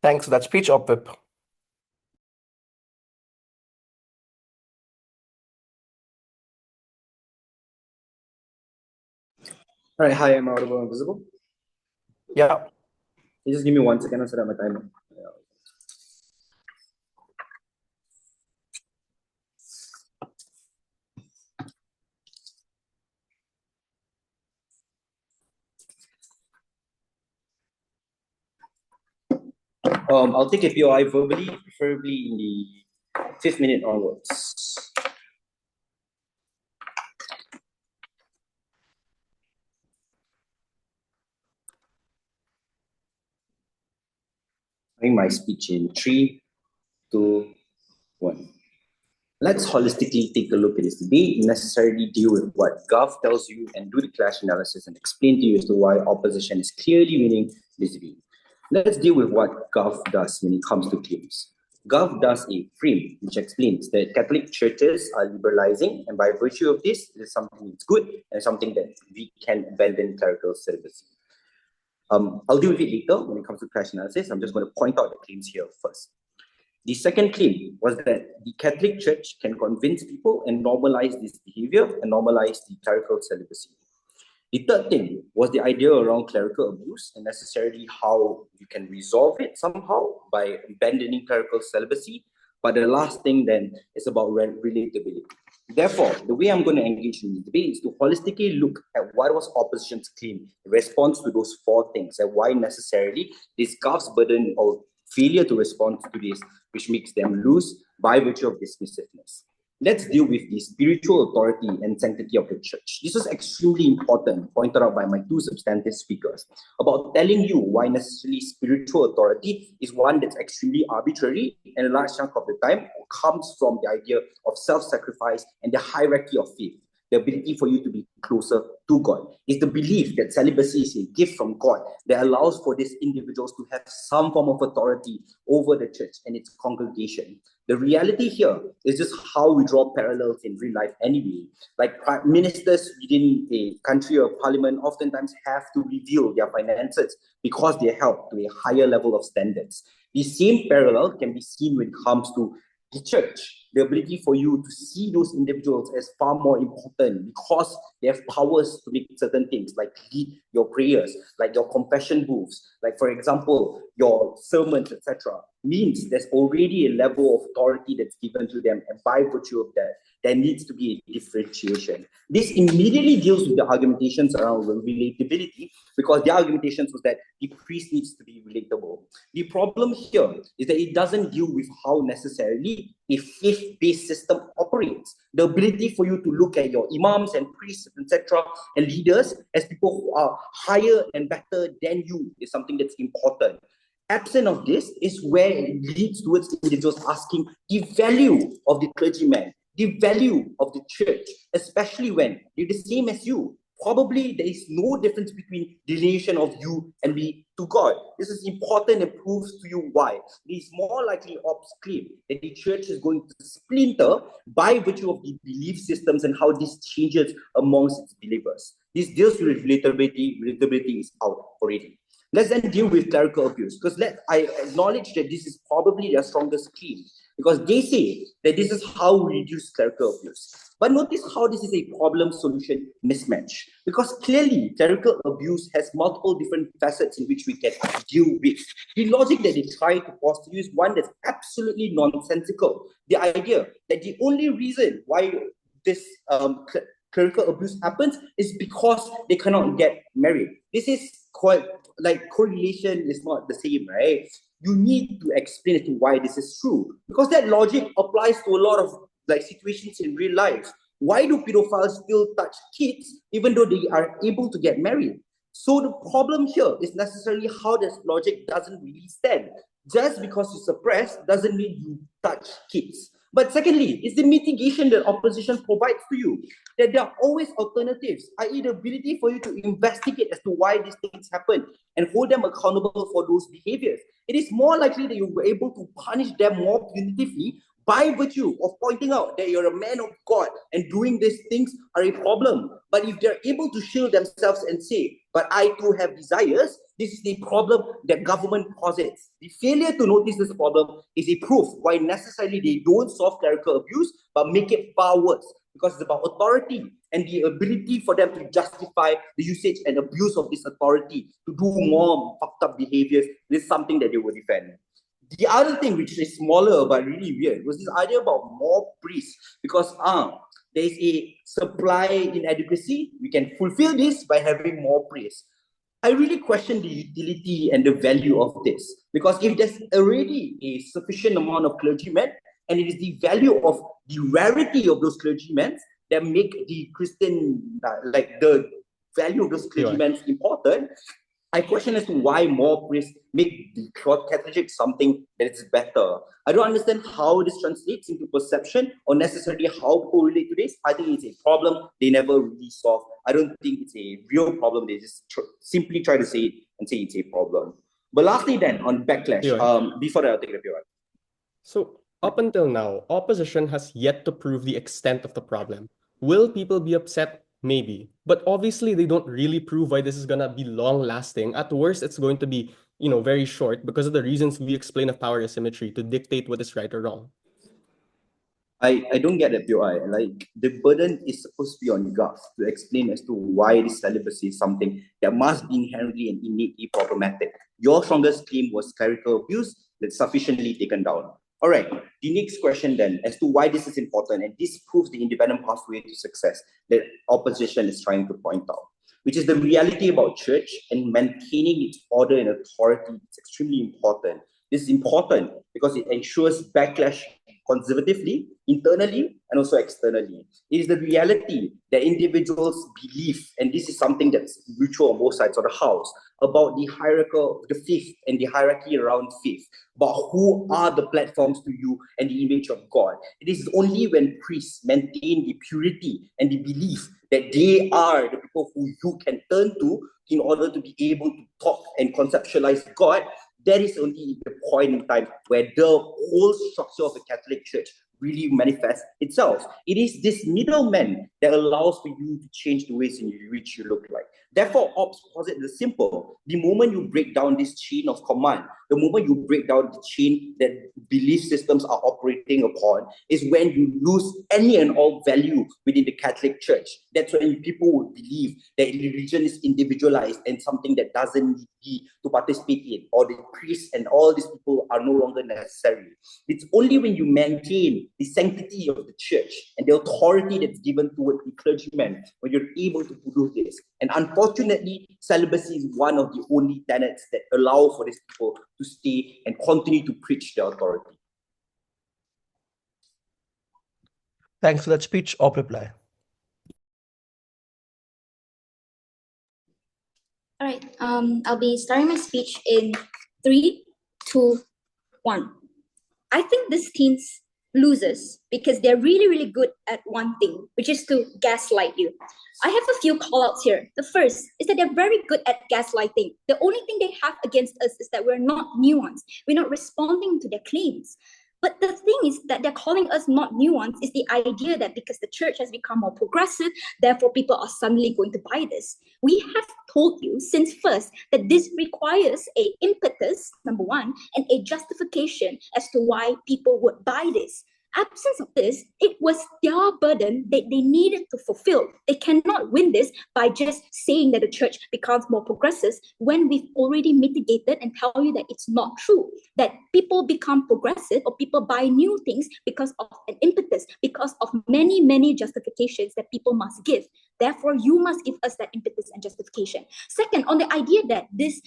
Speaker 2: Thanks for that speech, Opip.
Speaker 6: All right, hi, I'm audible and visible.
Speaker 2: Yeah.
Speaker 6: You just give me 1 second and set up my timer. I'll take a POI verbally, preferably in the 5th minute onwards. My speech in 3, 2, 1. Let's holistically take a look at this debate, necessarily deal with what Gov tells you and do the clash analysis and explain to you as to why opposition is clearly winning this debate. Let's deal with what Gov does when it comes to claims. Gov does a frame which explains that Catholic churches are liberalizing, and by virtue of this, it is something that's good and something that we can abandon clerical celibacy. I'll deal with it later when it comes to clash analysis. I'm just going to point out the claims here first. The second claim was that the Catholic Church can convince people and normalize this behavior and normalize the clerical celibacy. The third thing was the idea around clerical abuse and necessarily how you can resolve it somehow by abandoning clerical celibacy. But the last thing then is about relatability. Therefore, the way I'm going to engage in the debate is to holistically look at what was opposition's claim in response to those 4 things and why necessarily this Gov's burden or failure to respond to this, which makes them lose by virtue of dismissiveness. Let's deal with the spiritual authority and sanctity of the church. This was extremely important, pointed out by my 2 substantive speakers, about telling you why necessarily spiritual authority is one that's extremely arbitrary and a large chunk of the time comes from the idea of self-sacrifice and the hierarchy of faith. The ability for you to be closer to God is the belief that celibacy is a gift from God that allows for these individuals to have some form of authority over the church and its congregation. The reality here is just how we draw parallels in real life anyway. Like ministers within a country or parliament oftentimes have to reveal their finances because they're held to a higher level of standards. The same parallel can be seen when it comes to the church. The ability for you to see those individuals as far more important because they have powers to make certain things, like lead your prayers, like your confession booths, like for example, your sermons, etc. means there's already a level of authority that's given to them, and by virtue of that, there needs to be a differentiation. This immediately deals with the argumentations around relatability, because the argumentations was that the priest needs to be relatable. The problem here is that it doesn't deal with how necessarily a faith-based system operates. The ability for you to look at your imams and priests, etc., and leaders as people who are higher and better than you is something that's important. Absent of this is where it leads towards individuals asking the value of the clergyman, the value of the church, especially when they're the same as you. Probably there is no difference between the relation of you and me to God. This is important and proves to you why. It is more likely Ops claim that the church is going to splinter by virtue of the belief systems and how this changes amongst its believers. This deals with relatability. Relatability is out already. Let's then deal with clerical abuse, because I acknowledge that this is probably their strongest claim, because they say that this is how we reduce clerical abuse. But notice how this is a problem-solution mismatch, because clearly clerical abuse has multiple different facets in which we can deal with. The logic that they try to postulate is one that's absolutely nonsensical. The idea that the only reason why this clerical abuse happens is because they cannot get married. This is quite like correlation is not the same, right? You need to explain as to why this is true, because that logic applies to a lot of like situations in real life. Why do pedophiles still touch kids even though they are able to get married? So the problem here is necessarily how this logic doesn't really stand. Just because you suppress doesn't mean you touch kids. But secondly, it's the mitigation that opposition provides to you. That there are always alternatives, i.e. the ability for you to investigate as to why these things happen and hold them accountable for those behaviors. It is more likely that you were able to punish them more punitively by virtue of pointing out that you're a man of God and doing these things are a problem. But if they're able to shield themselves and say, but I too have desires, this is the problem that government posits. The failure to notice this problem is a proof why necessarily they don't solve clerical abuse, but make it far worse, because it's about authority and the ability for them to justify the usage and abuse of this authority to do more fucked up behaviors. This is something that they will defend. The other thing, which is smaller but really weird, was this idea about more priests, because there is a supply inadequacy. We can fulfill this by having more priests. I really question the utility and the value of this, because if there's already a sufficient amount of clergymen, and it is the value of the rarity of those clergymen that make the Christian, like the value of those clergymen important, I question as to why more priests make the Catholic Church something that is better. I don't understand how this translates into perception or necessarily how people relate to this. I think it's a problem they never really solve. I don't think it's a real problem. They just simply try to say it and say it's a problem. But lastly then, on backlash, before that, I'll take it up your.
Speaker 4: So up until now, opposition has yet to prove the extent of the problem. Will people be upset? Maybe. But obviously, they don't really prove why this is going to be long-lasting. At worst, it's going to be, very short because of the reasons we explain of power asymmetry to dictate what is right or wrong.
Speaker 6: I don't get that, POI. Like, the burden is supposed to be on Gov to explain as to why this celibacy is something that must be inherently and innately problematic. Your strongest claim was clerical abuse that's sufficiently taken down. All right, the next question then, as to why this is important, and this proves the independent pathway to success that opposition is trying to point out, which is the reality about church and maintaining its order and authority. It's extremely important. This is important because it ensures backlash conservatively, internally, and also externally. It is the reality that individuals believe, and this is something that's mutual on both sides of the house, about the hierarchy, the faith and the hierarchy around faith, about who are the platforms to you and the image of God. It is only when priests maintain the purity and the belief that they are the people who you can turn to in order to be able to talk and conceptualize God. That is only the point in time where the whole structure of the Catholic Church really manifests itself. It is this middleman that allows for you to change the ways in which you look like. Therefore, ops posit the simple. The moment you break down this chain of command, the moment you break down the chain that belief systems are operating upon, is when you lose any and all value within the Catholic Church. That's when people would believe that religion is individualized and something that doesn't need to participate in, or the priests and all these people are no longer necessary. It's only when you maintain the sanctity of the church and the authority that's given towards the clergyman when you're able to do this. And unfortunately, celibacy is one of the only tenets that allow for these people to stay and continue to preach their authority.
Speaker 2: Thanks for that speech. Op reply.
Speaker 3: All right, I'll be starting my speech in 3, 2, 1. I think this teens loses because they're really, really good at one thing, which is to gaslight you. I have a few call-outs here. The first is that they're very good at gaslighting. The only thing they have against us is that we're not nuanced. We're not responding to their claims. But the thing is that they're calling us not nuanced is the idea that because the church has become more progressive, therefore people are suddenly going to buy this. We have told you since first that this requires a impetus, number one, and a justification as to why people would buy this. Absence of this, it was their burden that they needed to fulfill. They cannot win this by just saying that the church becomes more progressive when we've already mitigated and tell you that it's not true. That people become progressive or people buy new things because of an impetus, because of many, many justifications that people must give. Therefore, you must give us that impetus and justification. Second, on the idea that this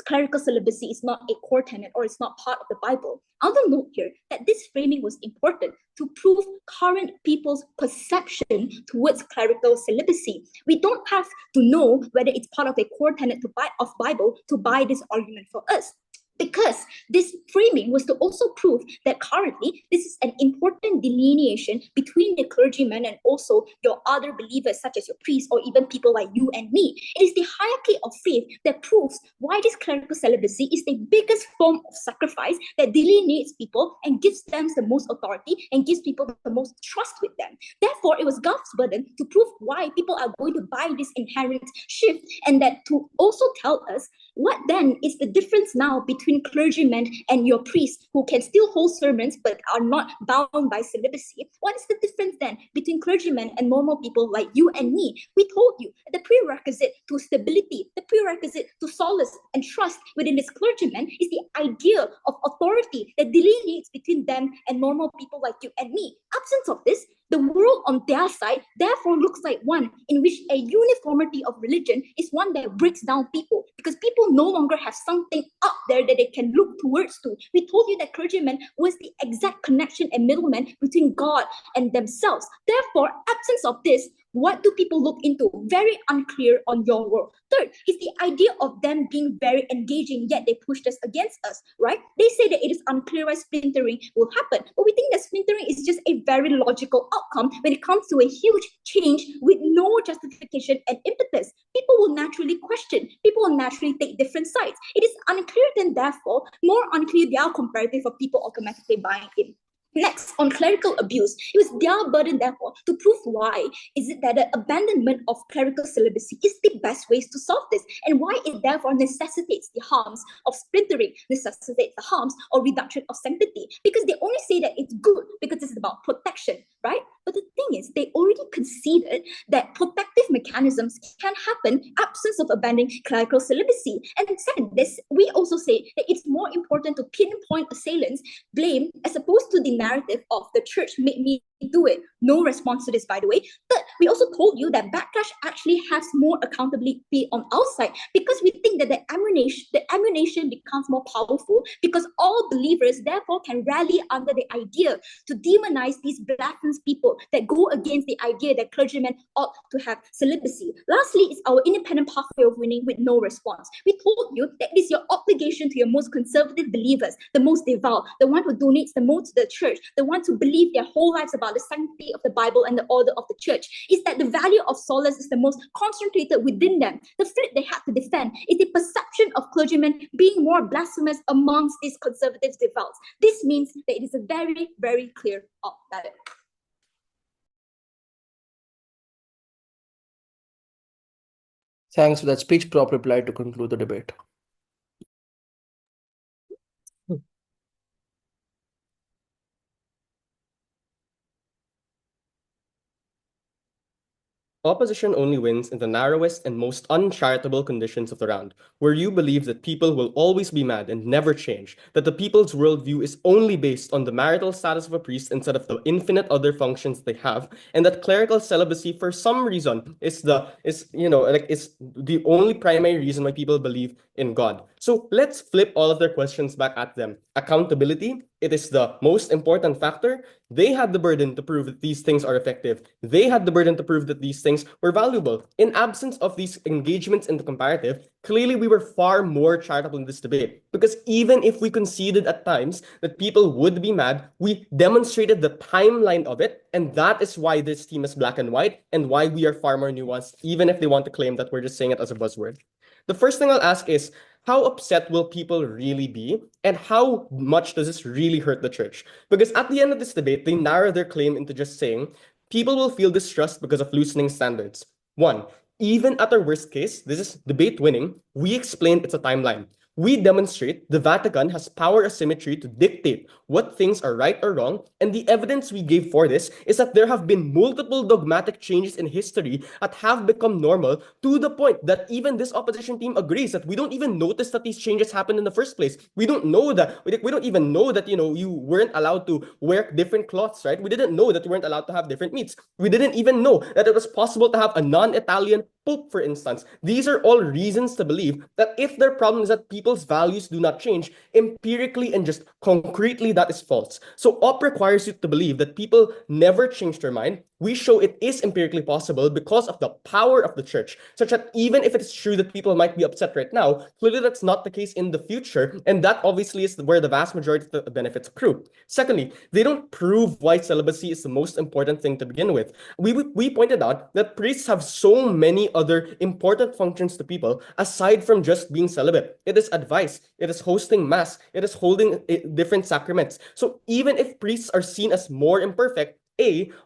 Speaker 3: clerical celibacy is not a core tenet or it's not part of the Bible, I'll note here that this framing was important to prove current people's perception towards clerical celibacy. We don't have to know whether it's part of a core tenet of Bible to buy this argument for us. Because this framing was to also prove that currently this is an important delineation between the clergyman and also your other believers, such as your priests or even people like you and me. It is the hierarchy of faith that proves why this clerical celibacy is the biggest form of sacrifice that delineates people and gives them the most authority and gives people the most trust with them. Therefore, it was God's burden to prove why people are going to buy this inherent shift, and that to also tell us what then is the difference now between clergymen and your priests who can still hold sermons but are not bound by celibacy? What is the difference then between clergymen and normal people like you and me? We told you the prerequisite to stability, the prerequisite to solace and trust within this clergyman is the idea of authority that delineates between them and normal people like you and me. Absence of this, the world on their side therefore looks like one in which a uniformity of religion is one that breaks down people, because people no longer have something up there that they can look towards to. We told you that clergymen was the exact connection and middleman between God and themselves. Therefore, absence of this, what do people look into? Very unclear on your world. Third is the idea of them being very engaging, yet they pushed us against us, right? They say that it is unclear why splintering will happen, but we think that splintering is just a very logical outcome when it comes to a huge change with no justification and impetus. People will naturally question, people will naturally take different sides. It is unclear, then therefore, more unclear their comparative of people automatically buying in. Next, on clerical abuse, it was their burden, therefore, to prove why is it that the abandonment of clerical celibacy is the best ways to solve this, and why it therefore necessitates the harms of splintering, necessitates the harms or reduction of sanctity. Because they only say that it's good because it's about protection, right? But the thing is, they already conceded that protective mechanisms can happen absence of abandoning clerical celibacy. And second, this we also say that it's more important to pinpoint assailants' blame as opposed to the narrative of the church made me do it. No response to this, by the way. But we also told you that backlash actually has more accountability on our side, because we think that the ammunition becomes more powerful because all believers therefore can rally under the idea to demonize these blasphemous people that go against the idea that clergymen ought to have celibacy. Lastly is our independent pathway of winning with no response. We told you that it is your obligation to your most conservative believers, the most devout, the one who donates the most to the church, the ones who believe their whole lives about the sanctity of the Bible and the order of the church, is that the value of solace is the most concentrated within them. The threat they have to defend is the perception of clergymen being more blasphemous amongst these conservative devout. This means that it is a very, very clear ballot.
Speaker 2: Thanks for that speech. Proper reply to conclude the debate.
Speaker 4: Opposition only wins in the narrowest and most uncharitable conditions of the round, where you believe that people will always be mad and never change, that the people's worldview is only based on the marital status of a priest instead of the infinite other functions they have, and that clerical celibacy for some reason is the only primary reason why people believe in God. So let's flip all of their questions back at them. Accountability, it is the most important factor. They had the burden to prove that these things are effective. They had the burden to prove that these things were valuable. In absence of these engagements in the comparative, clearly we were far more charitable in this debate, because even if we conceded at times that people would be mad, we demonstrated the timeline of it, and that is why this team is black and white, and why we are far more nuanced, even if they want to claim that we're just saying it as a buzzword. The first thing I'll ask is, how upset will people really be? And how much does this really hurt the church? Because at the end of this debate, they narrow their claim into just saying, people will feel distrust because of loosening standards. One, even at our worst case, this is debate winning, we explained it's a timeline. we demonstrate the Vatican has power asymmetry to dictate what things are right or wrong, and the evidence we gave for this is that there have been multiple dogmatic changes in history that have become normal to the point that even this opposition team agrees that we don't even notice that these changes happened in the first place. We don't know that, we don't even know that, you weren't allowed to wear different cloths, right? We didn't know that you weren't allowed to have different meats. We didn't even know that it was possible to have a non-Italian Pope, for instance. These are all reasons to believe that if their problem is that people's values do not change, empirically and just concretely, that is false. So OP requires you to believe that people never change their mind. We show it is empirically possible because of the power of the church, such that even if it is true that people might be upset right now, clearly that's not the case in the future, and that obviously is where the vast majority of the benefits accrue. Secondly, they don't prove why celibacy is the most important thing to begin with. We pointed out that priests have so many other important functions to people aside from just being celibate. It is advice, it is hosting mass, it is holding different sacraments. So even if priests are seen as more imperfect,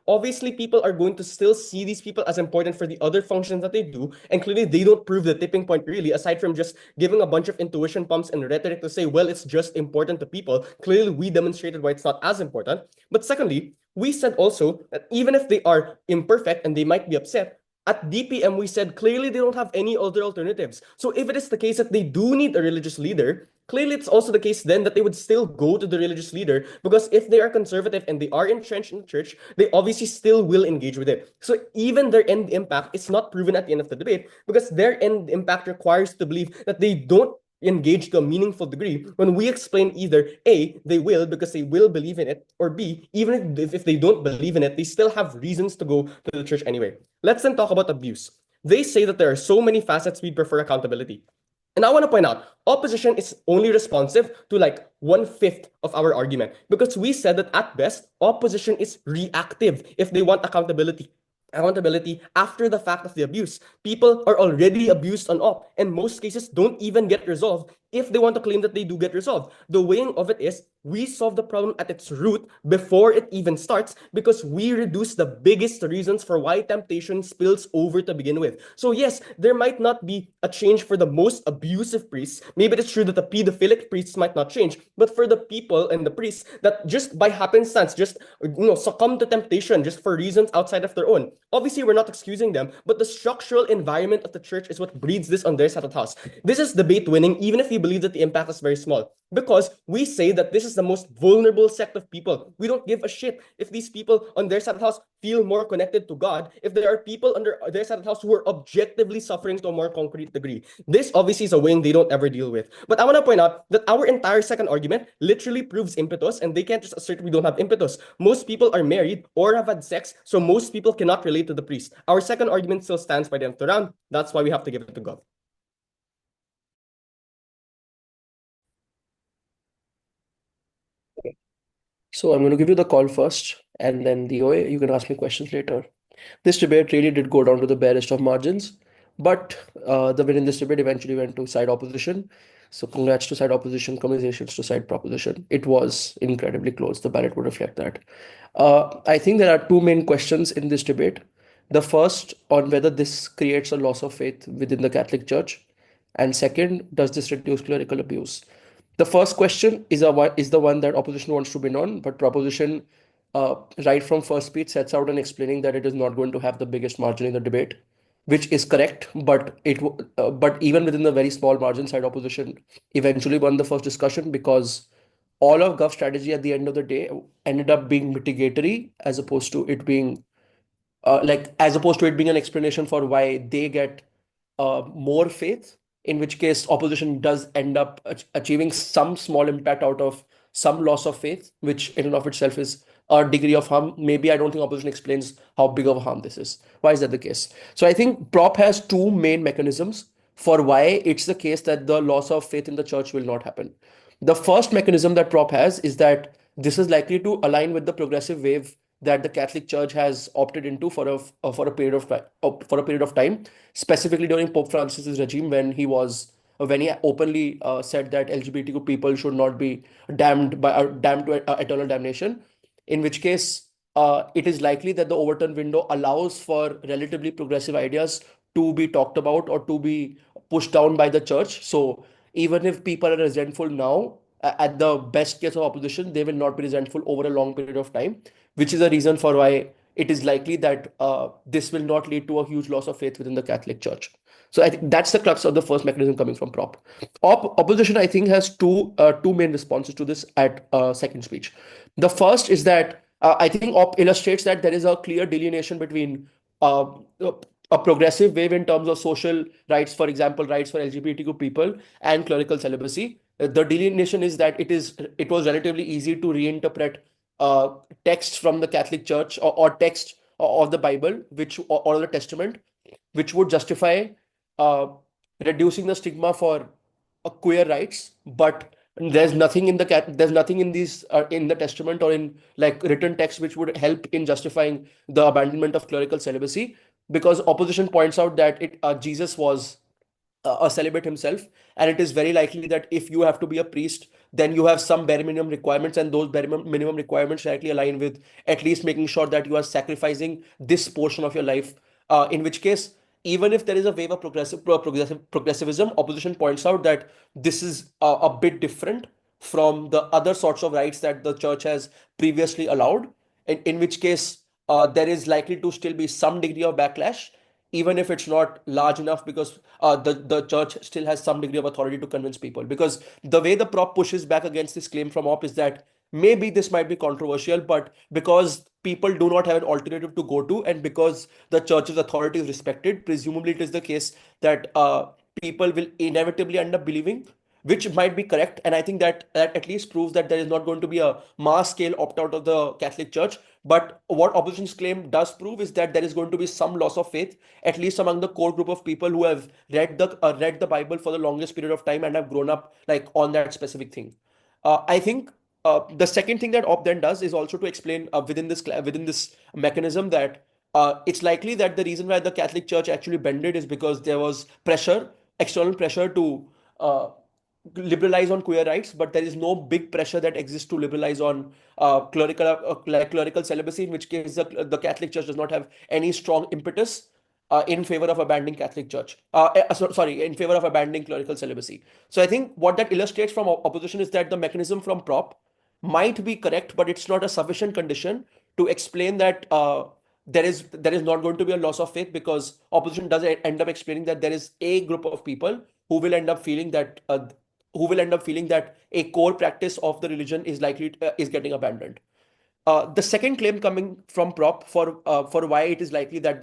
Speaker 4: obviously people are going to still see these people as important for the other functions that they do, and clearly they don't prove the tipping point really, aside from just giving a bunch of intuition pumps and rhetoric to say, well, it's just important to people. Clearly we demonstrated why it's not as important. But secondly, we said also that even if they are imperfect and they might be upset, at DPM, we said clearly they don't have any other alternatives. So if it is the case that they do need a religious leader, clearly it's also the case then that they would still go to the religious leader, because if they are conservative and they are entrenched in the church, they obviously still will engage with it. So even their end impact is not proven at the end of the debate, because their end impact requires to believe that they don't engage to a meaningful degree when we explain either A, they will because they will believe in it, or B, even if they don't believe in it, they still have reasons to go to the church anyway. Let's then talk about abuse. They say that there are so many facets we prefer accountability. And I want to point out, opposition is only responsive to like 1/5 of our argument, because we said that at best, opposition is reactive if they want accountability after the fact of the abuse. People are already abused on op, and most cases don't even get resolved if they want to claim that they do get resolved. The weighing of it is we solve the problem at its root before it even starts, because we reduce the biggest reasons for why temptation spills over to begin with. So yes, there might not be a change for the most abusive priests. Maybe it's true that the pedophilic priests might not change, but for the people and the priests that just by happenstance just succumb to temptation just for reasons outside of their own, obviously we're not excusing them, but the structural environment of the church is what breeds this on their side of the house. This is debate winning, even if you believe that the impact is very small, because we say that this is the most vulnerable sect of people. We don't give a shit if these people on their side of the house feel more connected to God, if there are people under their side of the house who are objectively suffering to a more concrete degree. This obviously is a wing they don't ever deal with. But I want to point out that our entire second argument literally proves impetus, and they can't just assert we don't have impetus. Most people are married or have had sex, so most people cannot relate to the priest. Our second argument still stands by the end of the round. That's why we have to give it to God.
Speaker 2: So I'm going to give you the call first, and then the OA, you can ask me questions later. This debate really did go down to the barest of margins, but the win in this debate eventually went to side opposition. So congrats to side opposition, congratulations to side proposition. It was incredibly close. The ballot would reflect that. I think there are two main questions in this debate. The first on whether this creates a loss of faith within the Catholic Church, and second, does this reduce clerical abuse? The first question is the one that opposition wants to win on, but proposition right from first speech sets out and explaining that it is not going to have the biggest margin in the debate, which is correct. But but even within the very small margin, side opposition eventually won the first discussion, because all of Gov strategy at the end of the day ended up being mitigatory as opposed to it being as opposed to it being an explanation for why they get more faith, in which case opposition does end up achieving some small impact out of some loss of faith, which in and of itself is a degree of harm. Maybe I don't think opposition explains how big of a harm this is. Why is that the case? So I think prop has two main mechanisms for why it's the case that the loss of faith in the church will not happen. The first mechanism that prop has is that this is likely to align with the progressive wave that the Catholic Church has opted into for a period of time, specifically during Pope Francis's regime, when he openly said that LGBTQ people should not be damned to eternal damnation. In which case, it is likely that the Overton window allows for relatively progressive ideas to be talked about or to be pushed down by the church. So even if people are resentful now, at the best case of opposition, they will not be resentful over a long period of time, which is a reason for why it is likely that this will not lead to a huge loss of faith within the Catholic Church. So I think that's the crux of the first mechanism coming from prop. Opposition, I think, has two main responses to this at second speech. The first is that I think op illustrates that there is a clear delineation between uh, a progressive wave in terms of social rights, for example, rights for LGBTQ people, and clerical celibacy. The delineation is that it was relatively easy to reinterpret texts from the Catholic Church or text of the Bible, or the Testament, which would justify uh, reducing the stigma for queer rights, but there's nothing in these in the Testament or in like written text which would help in justifying the abandonment of clerical celibacy, because opposition points out that Jesus was a celibate himself, and it is very likely that if you have to be a priest, then you have some bare minimum requirements, and those bare minimum requirements directly align with at least making sure that you are sacrificing this portion of your life. In which case, even if there is a wave of progressivism, opposition points out that this is a bit different from the other sorts of rights that the church has previously allowed, in which case there is likely to still be some degree of backlash, even if it's not large enough, because the church still has some degree of authority to convince people. Because the way the prop pushes back against this claim from op is that maybe this might be controversial, but because people do not have an alternative to go to, and because the church's authority is respected, presumably it is the case that people will inevitably end up believing, which might be correct. And I think that at least proves that there is not going to be a mass scale opt out of the Catholic Church. But what opposition's claim does prove is that there is going to be some loss of faith, at least among the core group of people who have read the Bible for the longest period of time and have grown up like on that specific thing. I think the second thing that op then does is also to explain within this mechanism that it's likely that the reason why the Catholic Church actually bended is because there was pressure, external pressure to uh, liberalize on queer rights, but there is no big pressure that exists to liberalize on clerical celibacy, in which case the Catholic Church does not have any strong impetus in favor of abandoning Catholic Church. Sorry, in favor of abandoning clerical celibacy. So I think what that illustrates from opposition is that the mechanism from prop might be correct, but it's not a sufficient condition to explain that there is not going to be a loss of faith, because opposition does end up explaining that there is a group of people who will end up feeling that a core practice of the religion is getting abandoned. The second claim coming from prop for why it is likely that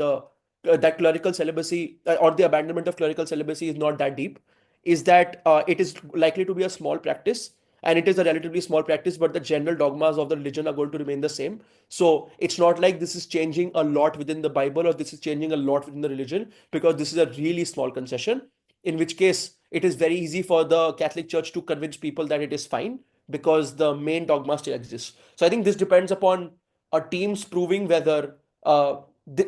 Speaker 2: that clerical celibacy or the abandonment of clerical celibacy is not that deep is that it is likely to be a small practice, and it is a relatively small practice, but the general dogmas of the religion are going to remain the same. So it's not like this is changing a lot within the Bible, or this is changing a lot within the religion, because this is a really small concession, in which case it is very easy for the Catholic Church to convince people that it is fine because the main dogma still exists. So I think this depends upon a team's proving whether the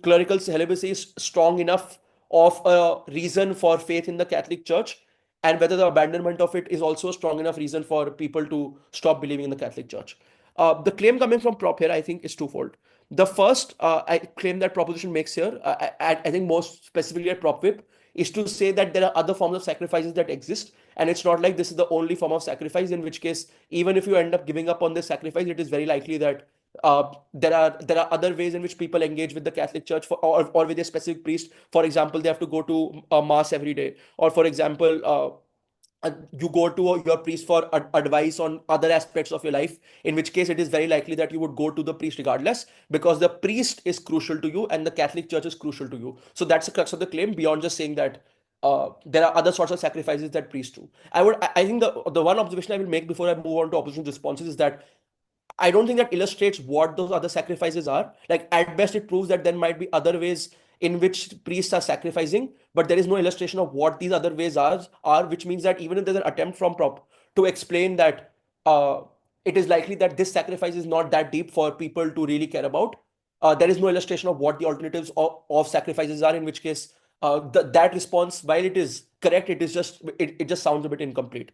Speaker 2: clerical celibacy is strong enough of a reason for faith in the Catholic Church, and whether the abandonment of it is also a strong enough reason for people to stop believing in the Catholic Church. The claim coming from prop here, I think, is twofold. The first claim that proposition makes here, I think most specifically at prop whip, is to say that there are other forms of sacrifices that exist, and it's not like this is the only form of sacrifice, in which case even if you end up giving up on this sacrifice, it is very likely that there are other ways in which people engage with the Catholic Church or with a specific priest. For example, they have to go to a mass every day, or for example, you go to your priest for advice on other aspects of your life, in which case it is very likely that you would go to the priest regardless, because the priest is crucial to you and the Catholic Church is crucial to you. So that's the crux of the claim, beyond just saying that there are other sorts of sacrifices that priests do. I think the one observation I will make before I move on to opposition responses is that I don't think that illustrates what those other sacrifices are. Like, at best, it proves that there might be other ways in which priests are sacrificing, but there is no illustration of what these other ways are, which means that even if there's an attempt from prop to explain that uh, it is likely that this sacrifice is not that deep for people to really care about, there is no illustration of what the alternatives of sacrifices are, in which case that response, while it is correct, it just sounds a bit incomplete.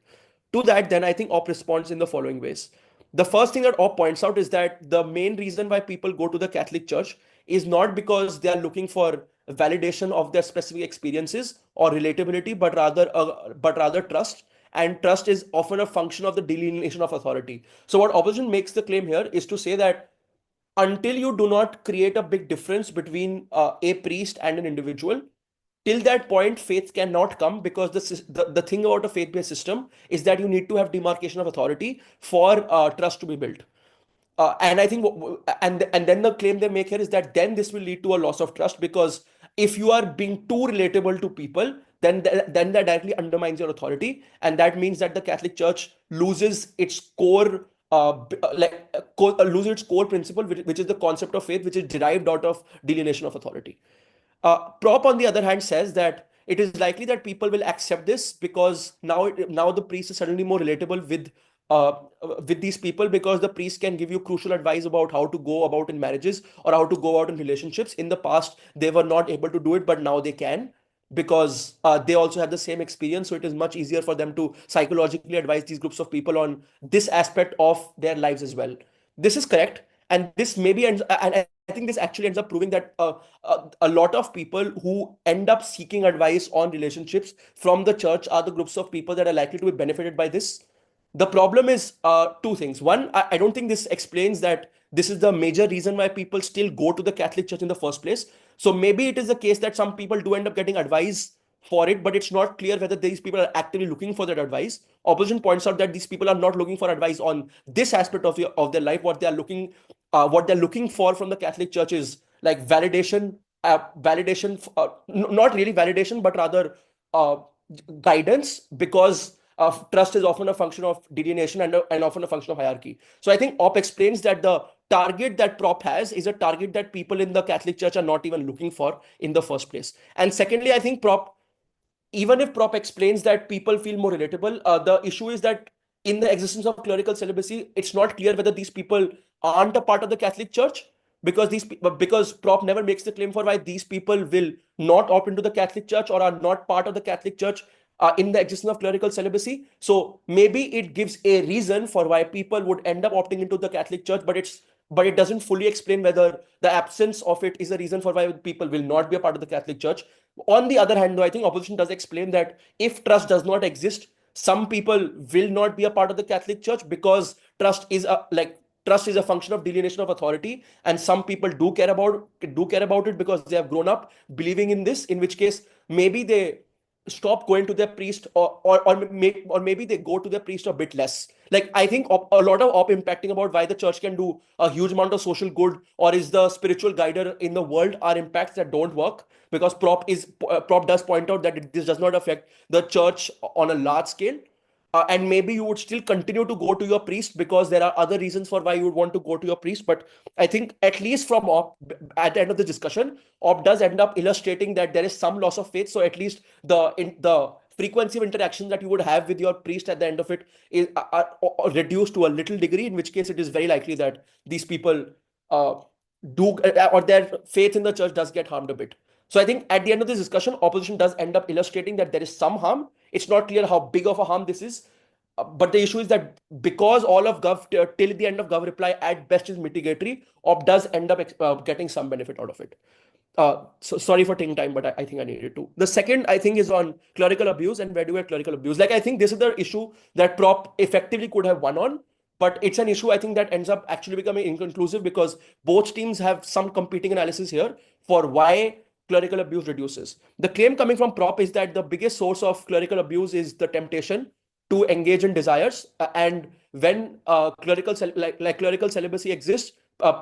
Speaker 2: To that, then I think op responds in the following ways. The first thing that op points out is that the main reason why people go to the Catholic Church is not because they are looking for validation of their specific experiences or relatability, but rather trust. And trust is often a function of the delineation of authority. So what opposition makes the claim here is to say that until you do not create a big difference between a priest and an individual, till that point faith cannot come, because the thing about a faith-based system is that you need to have demarcation of authority for trust to be built. And I think, and then the claim they make here is that then this will lead to a loss of trust, because if you are being too relatable to people, then that directly undermines your authority, and that means that the Catholic Church loses its core, loses its core principle, which is the concept of faith, which is derived out of delineation of authority. Prop, on the other hand, says that it is likely that people will accept this because now the priest is suddenly more relatable with these people, because the priest can give you crucial advice about how to go about in marriages or how to go out in relationships. In the past, they were not able to do it, but now they can, because they also have the same experience. So it is much easier for them to psychologically advise these groups of people on this aspect of their lives as well. This is correct. And this maybe ends, and I think this actually ends up proving that a lot of people who end up seeking advice on relationships from the church are the groups of people that are likely to be benefited by this. The problem is two things. One, I don't think this explains that this is the major reason why people still go to the Catholic Church in the first place. So maybe it is the case that some people do end up getting advice for it, but it's not clear whether these people are actively looking for that advice. Opposition points out that these people are not looking for advice on this aspect of their life. What they're looking for from the Catholic Church is like validation, not really validation, but rather guidance, because trust is often a function of delineation and often a function of hierarchy. So I think Op explains that the target that Prop has is a target that people in the Catholic Church are not even looking for in the first place. And secondly, I think even if Prop explains that people feel more relatable, the issue is that in the existence of clerical celibacy, it's not clear whether these people aren't a part of the Catholic Church, because Prop never makes the claim for why these people will not opt into the Catholic Church or are not part of the Catholic Church in the existence of clerical celibacy. So maybe it gives a reason for why people would end up opting into the Catholic Church, but it doesn't fully explain whether the absence of it is a reason for why people will not be a part of the Catholic Church. On the other hand, though, I think opposition does explain that if trust does not exist, some people will not be a part of the Catholic Church, because trust is a function of delineation of authority, and some people do care about it because they have grown up believing in this, in which case maybe they stop going to their priest, or maybe they go to their priest a bit less. Like, I think a lot of op impacting about why the church can do a huge amount of social good or is the spiritual guider in the world are impacts that don't work, because Prop does point out that this does not affect the church on a large scale. And maybe you would still continue to go to your priest because there are other reasons for why you would want to go to your priest. But I think, at least from Op, at the end of the discussion, Op does end up illustrating that there is some loss of faith. So at least the frequency of interaction that you would have with your priest at the end of it is reduced to a little degree, in which case it is very likely that these people or their faith in the church does get harmed a bit. So I think at the end of this discussion, opposition does end up illustrating that there is some harm. It's not clear how big of a harm this is. But the issue is that because all of Gov till the end of Gov reply at best is mitigatory, Op does end up getting some benefit out of it. So sorry for taking time, but I think I needed to. The second, I think, is on clerical abuse and where do we have clerical abuse. Like, I think this is the issue that Prop effectively could have won on, but it's an issue I think that ends up actually becoming inconclusive, because both teams have some competing analysis here for why clerical abuse reduces. The claim coming from Prop is that the biggest source of clerical abuse is the temptation to engage in desires, and when clerical celibacy exists,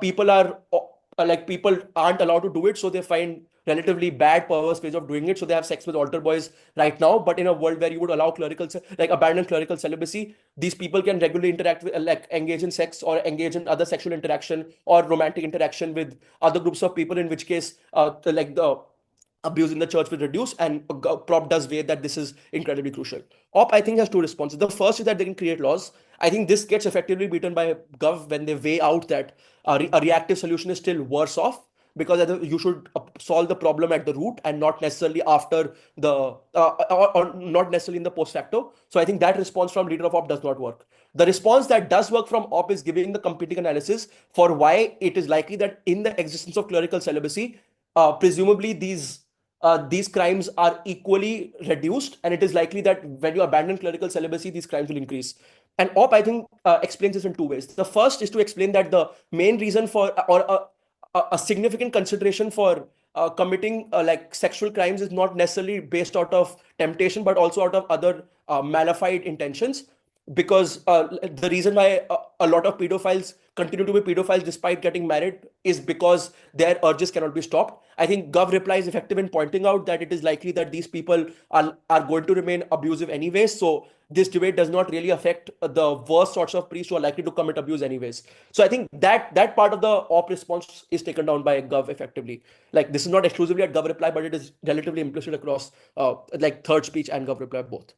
Speaker 2: people aren't allowed to do it, so they find relatively bad, perverse ways of doing it. So they have sex with altar boys right now. But in a world where you would allow abandon clerical celibacy, these people can regularly interact with, engage in sex or engage in other sexual interaction or romantic interaction with other groups of people, in which case the abuse in the church will reduce. And Prop does weigh that this is incredibly crucial. Op, I think, has two responses. The first is that they can create laws. I think this gets effectively beaten by Gov when they weigh out that a reactive solution is still worse off, because you should solve the problem at the root and not necessarily after the or not necessarily in the post facto. So I think that response from leader of Op does not work. The response that does work from Op is giving the competing analysis for why it is likely that in the existence of clerical celibacy, presumably these crimes are equally reduced, and it is likely that when you abandon clerical celibacy, these crimes will increase. And OP, I think, explains this in two ways. The first is to explain that the main reason for, or a significant consideration for committing like sexual crimes is not necessarily based out of temptation, but also out of other malified intentions. Because the reason why a lot of pedophiles continue to be pedophiles despite getting married is because their urges cannot be stopped. I think Gov reply is effective in pointing out that it is likely that these people are going to remain abusive anyways. So this debate does not really affect the worst sorts of priests who are likely to commit abuse anyways. So I think that part of the op response is taken down by Gov effectively. Like, this is not exclusively at Gov reply, but it is relatively implicit across like third speech and Gov reply both.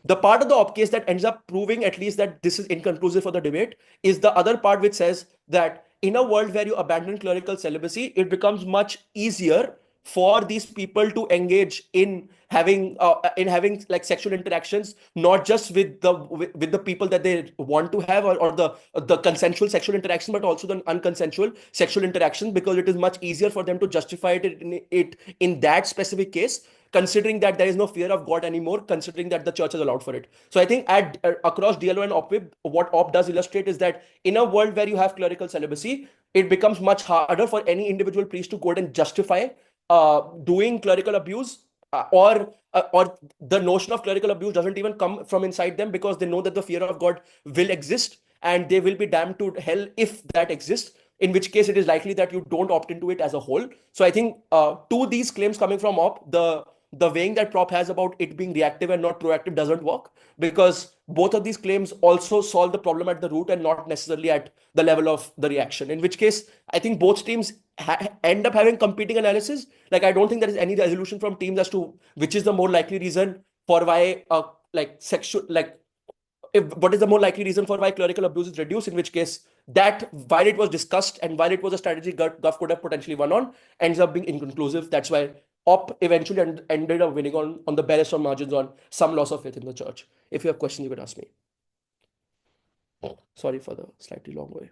Speaker 2: The part of the op case that ends up proving at least that this is inconclusive for the debate is the other part, which says that in a world where you abandon clerical celibacy, it becomes much easier for these people to engage in having like sexual interactions, not just with the people that they want to have, or the consensual sexual interaction, but also the unconsensual sexual interaction, because it is much easier for them to justify it in that specific case, considering that there is no fear of God anymore, considering that the church has allowed for it. So I think across DLO and OPWIB, what OP does illustrate is that in a world where you have clerical celibacy, it becomes much harder for any individual priest to go out and justify doing clerical abuse, or the notion of clerical abuse doesn't even come from inside them, because they know that the fear of God will exist and they will be damned to hell if that exists, in which case it is likely that you don't opt into it as a whole. So I think to these claims coming from OP, the weighing that prop has about it being reactive and not proactive doesn't work, because both of these claims also solve the problem at the root and not necessarily at the level of the reaction, in which case I think both teams end up having competing analysis. Like, I don't think there is any resolution from teams as to which is the more likely reason for why like sexual like what is the more likely reason for why clerical abuse is reduced, in which case that, while it was discussed and while it was a strategy Gov could have potentially won on, ends up being inconclusive. That's why OP eventually ended up winning on the barest of margins on some loss of faith in the church. If you have questions, you can ask me. Sorry for the slightly long way.